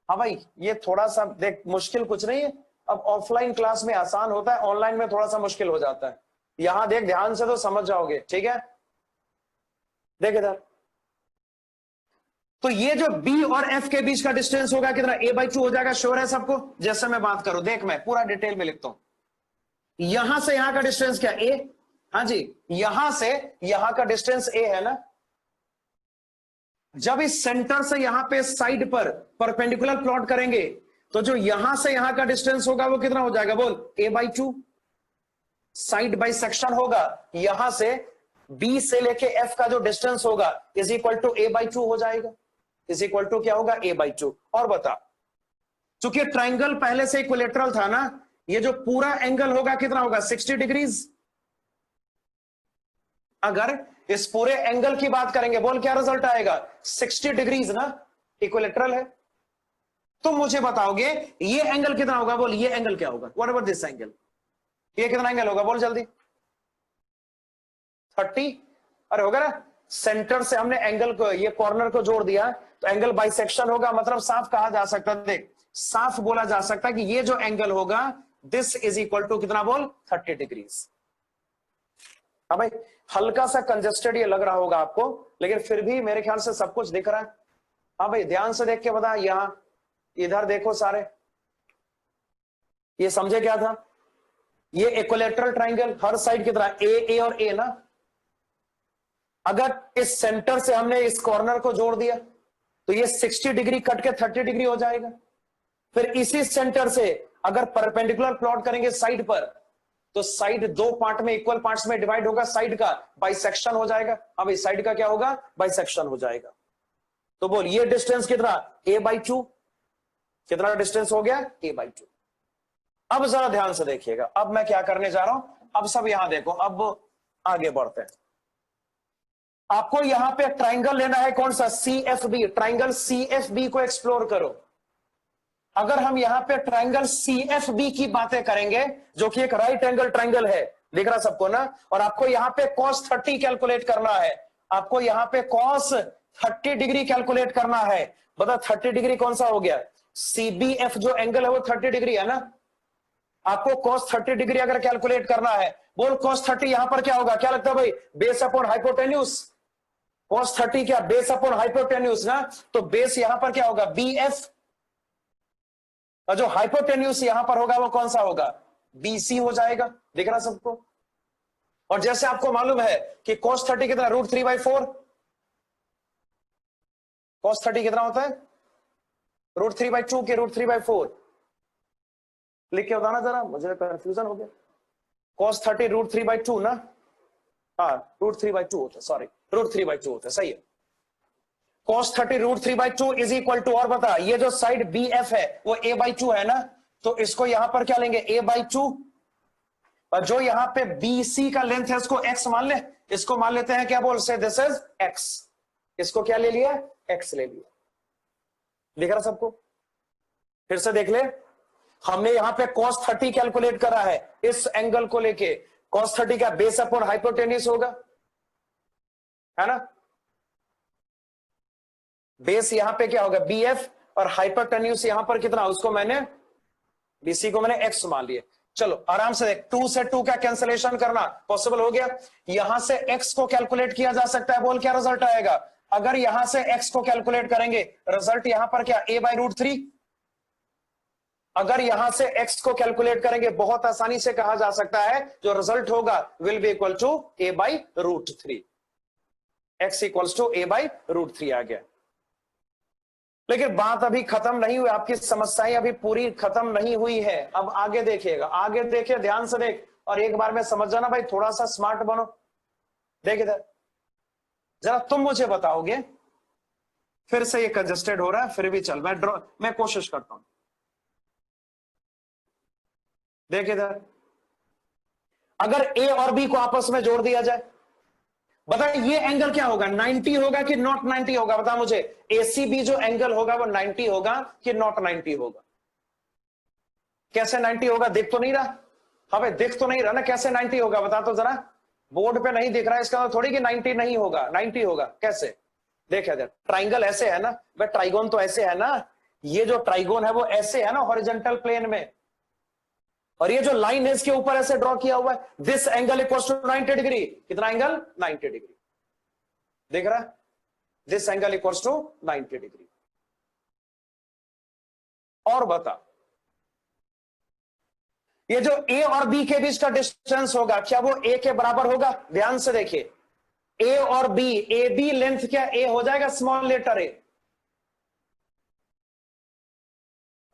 हाँ भाई, ये थोड़ा सा देख मुश्किल कुछ नहीं है, अब ऑफलाइन क्लास में आसान होता है, ऑनलाइन में थोड़ा सा मुश्किल हो जाता है। यहां देख ध्यान से तो समझ जाओगे, ठीक है। देख इधर, तो ये जो B और F के बीच का डिस्टेंस होगा कितना, a/2 हो जाएगा। श्योर है सबको, जैसे मैं बात करूं, देख मैं पूरा डिटेल में लिखता हूं। यहां से यहां का डिस्टेंस क्या, a, हाँ जी, यहां से यहां का डिस्टेंस a है ना। जब इस सेंटर से यहां पे साइड पर परपेंडिकुलर प्लॉट करेंगे तो जो यहां से यहां का डिस्टेंस होगा वो कितना हो जाएगा बोल, a/2। साइड बाई सेक्शन होगा, यहां से B से लेके F का जो डिस्टेंस होगा इज इक्वल टू a/2 हो जाएगा, इज इक्वल टू क्या होगा, a/2। और बता, चूंकि ट्राइंगल पहले से इक्विलेटरल था ना, ये जो पूरा एंगल होगा कितना होगा, 60 डिग्रीज। अगर इस पूरे एंगल की बात करेंगे बोल, क्या रिजल्ट आएगा, 60 डिग्रीज ना, इक्विलेटरल है। तुम मुझे बताओगे ये एंगल कितना होगा बोल, ये एंगल क्या होगा, व्हाट अबाउट दिस एंगल, ये कितना एंगल होगा बोल जल्दी, 30। अरे होगा ना, सेंटर से हमने एंगल को, ये कॉर्नर को जोड़ दिया तो एंगल बाइसेक्शन होगा। मतलब साफ कहा जा सकता है, देख साफ बोला जा सकता है कि ये जो एंगल होगा दिस इज इक्वल टू कितना बोल, 30 डिग्रीज। हाँ भाई, हल्का सा कंजेस्टेड ये लग रहा होगा आपको, लेकिन फिर भी मेरे ख्याल से सब कुछ दिख रहा है। हाँ भाई, ध्यान से देख के बता, यहां इधर देखो सारे, ये समझे क्या था, ये इक्विलेटरल ट्राइंगल हर साइड कितना, ए और ए ना। अगर इस सेंटर से हमने इस कॉर्नर को जोड़ दिया तो ये 60 डिग्री कट के 30 डिग्री हो जाएगा। फिर इसी सेंटर से अगर परपेंडिकुलर प्लॉट करेंगे साइड पर, तो साइड दो पार्ट में, इक्वल पार्ट्स में डिवाइड होगा, साइड का बाइसेक्शन हो जाएगा। अब इस साइड का क्या होगा? बाइसेक्शन हो जाएगा। तो बोल ये डिस्टेंस कितना? a/2। कितना डिस्टेंस हो गया? a/2। अब जरा ध्यान से देखिएगा, अब मैं क्या करने जा रहा हूं, अब सब यहां देखो, अब आगे बढ़ते हैं। आपको यहां पे ट्राइंगल लेना है, कौन सा? CFB। ट्राइंगल CFB को एक्सप्लोर करो। अगर हम यहां पे ट्राइंगल CFB की बातें करेंगे, जो कि एक राइट एंगल ट्राइंगल है, दिख रहा सबको ना, और आपको यहां पे cos 30 कैलकुलेट करना है, आपको यहां पे cos 30 डिग्री कैलकुलेट करना है। बता 30 डिग्री कौन सा हो गया? CBF जो एंगल है वो 30 डिग्री है ना। आपको cos 30 डिग्री अगर कैलकुलेट करना है, बोल cos 30 यहां पर क्या होगा? क्या लगता है भाई? Base upon hypotenuse. cos 30 क्या? बेस अपॉन हाइपोटेन्यूज ना। तो बेस यहां पर क्या होगा? BF। और जो हाइपोटेन्यूज यहां पर होगा वो कौन सा होगा? BC हो जाएगा। दिख रहा सबको? और जैसे आपको मालूम है कि cos 30 कितना? √3/4। cos 30 कितना होता है? √3/2 के √3/4। लिख के बताना जरा, मुझे कंफ्यूजन हो गया। cos 30 √3/2 ना। हाँ, √3/2 होता है, सॉरी, √3/2 होता है, सही है। cos 30 √3/2 इज इक्वल टू, और बता, ये जो साइड BF है वो a/2 है ना, तो इसको यहां पर क्या लेंगे? a/2। और जो यहां पे BC का लेंथ है उसको x मान ले, इसको मान लेते हैं क्या? बोल से दिस इज x। इसको क्या ले लिया? x ले लिया। दिख रहा सबको? फिर से देख ले, हमने यहां पे cos 30 कैलकुलेट करा है इस एंगल को लेके। cos 30 का बेस अपॉन हाइपोटेन्यूज होगा, है ना। बेस यहां पे क्या होगा? BF, और हाइपोटेन्यूज यहां पर कितना? उसको मैंने, BC को मैंने x मान लिया। चलो आराम से देख, 2 से 2 का कैंसलेशन करना पॉसिबल हो गया। यहां से x को कैलकुलेट किया जा सकता है। बोल क्या रिजल्ट आएगा? अगर यहां से x को कैलकुलेट करेंगे, रिजल्ट यहां पर क्या? a/√3। अगर यहां से x को कैलकुलेट करेंगे, बहुत आसानी से कहा जा सकता है जो रिजल्ट होगा will be equal to a/√3। x equals to a/√3 आ गया। लेकिन बात अभी खत्म नहीं हुई, आपकी समस्याएं अभी पूरी खत्म नहीं हुई है। अब आगे देखिएगा, आगे देखिए, ध्यान से देख, और एक बार में समझ जाना भाई, थोड़ा सा स्मार्ट बनो। देख इधर जरा, तुम मुझे बताओगे, फिर से ये कंजस्टेड हो रहा है, फिर भी चल, मैं कोशिश करता हूं। देख इधर, अगर A और B को आपस में जोड़ दिया जाए, बता ये एंगल क्या होगा? 90 होगा कि नॉट 90 होगा? बता मुझे, ACB जो एंगल होगा वो 90 होगा कि नॉट 90 होगा? कैसे 90 होगा? दिख तो नहीं रहा? हाँ भाई, दिख तो नहीं रहा ना, कैसे 90 होगा? बता तो जरा। बोर्ड पे नहीं दिख रहा है, इसका मतलब थोड़ी कि 90 नहीं होगा, 90 होगा। कैसे? देख इधर, ट्राइंगल ऐसे है ना भाई, ट्राइगोन तो ऐसे है ना, ये जो ट्राइगोन है वो ऐसे है ना, हॉरिजॉन्टल प्लेन में, और ये जो लाइन है इसके ऊपर ऐसे ड्रॉ किया हुआ है। This angle equals to 90 degree. कितना एंगल? 90 डिग्री। देख रहा है? This angle equals to 90 degree. और बता, ये जो A और B के बीच का डिस्टेंस होगा, क्या वो A के बराबर होगा? ध्यान से देखिए, A और B, AB लेंथ क्या A हो जाएगा? Small letter A।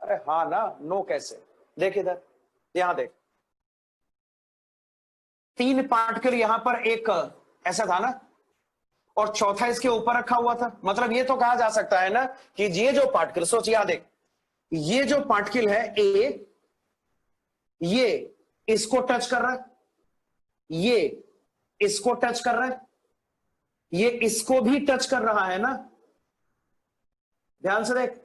अरे हाँ ना, नो कैसे? देख इधर, यहां देख, 3 पार्टिकल यहां पर एक ऐसा था ना, और चौथा इसके ऊपर रखा हुआ था। मतलब ये तो कहा जा सकता है ना कि ये जो पार्टिकल, सोच, यहां देख, ये जो पार्टिकल है A, ये इसको टच कर रहा है, ये इसको टच कर रहा है, ये इसको भी टच कर रहा है ना। ध्यान से देख,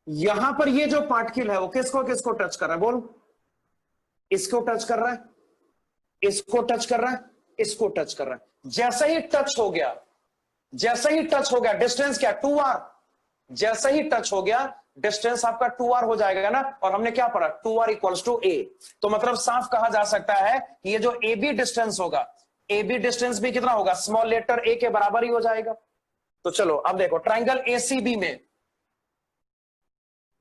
यहां पर ये जो पार्टिकल है वो किसको किसको टच कर रहा है? बोल, इसको टच कर रहा है, इसको टच कर रहा है, इसको टच कर रहा है। जैसे ही टच हो गया, जैसे ही टच हो गया, डिस्टेंस क्या? 2r। जैसे ही टच हो गया, डिस्टेंस आपका 2r हो जाएगा ना। और हमने क्या पढ़ा? 2r equals to a। तो मतलब साफ कहा जा सकता है कि ये जो AB डिस्टेंस होगा, AB डिस्टेंस भी कितना होगा? स्मॉल लेटर a के बराबर ही हो जाएगा। तो चलो अब देखो, ट्राइंगल ACB में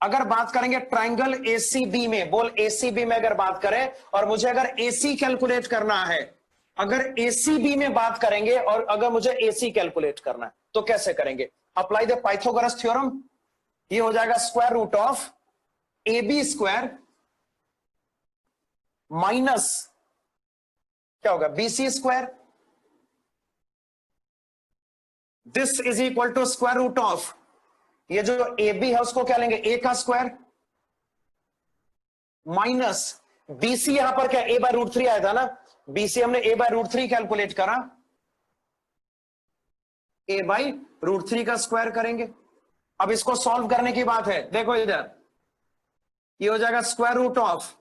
अगर बात करेंगे, ट्राइंगल ACB में, बोल ACB में अगर बात करें, और मुझे अगर AC कैलकुलेट करना है, अगर ACB में बात करेंगे और अगर मुझे AC कैलकुलेट करना है, तो कैसे करेंगे? Apply the Pythagoras theorem. ये हो जाएगा square root of A B square minus क्या होगा, BC square. This is equal to square root of, ये जो ए बी है उसको क्या लेंगे, ए का स्क्वायर माइनस बीसी, यहां पर क्या ए बाय रूट 3 आया था ना, बीसी हमने ए बाय रूट 3 कैलकुलेट करा, ए बाई रूट 3 का स्क्वायर करेंगे। अब इसको सॉल्व करने की बात है, देखो इधर ये हो जाएगा square root of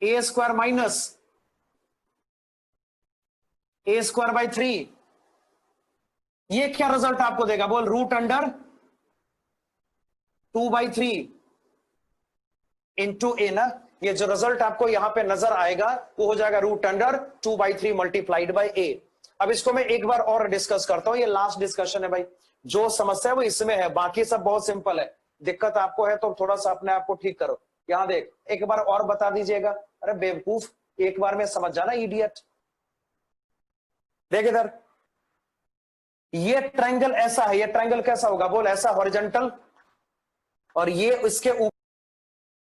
A square minus A square by 3, ये क्या रिजल्ट आपको देगा, बोल रूट अंडर 2/3 इंटू ए ना, ये जो रिजल्ट आपको यहां पे नजर आएगा वो हो जाएगा रूट अंडर 2/3 मल्टीप्लाइड बाई ए। अब इसको मैं एक बार और डिस्कस करता हूं, ये लास्ट डिस्कशन है भाई, जो समस्या है वो इसमें है, बाकी सब बहुत सिंपल है। दिक्कत आपको है तो थोड़ा सा अपने आप को ठीक करो। यहां देख, एक बार और बता दीजिएगा, अरे बेवकूफ, एक बार में समझ जाना इडियट। देख इधर, ये ट्रायंगल ऐसा है, ये ट्रायंगल कैसा होगा बोल, ऐसा हॉरिजॉन्टल, और ये इसके ऊपर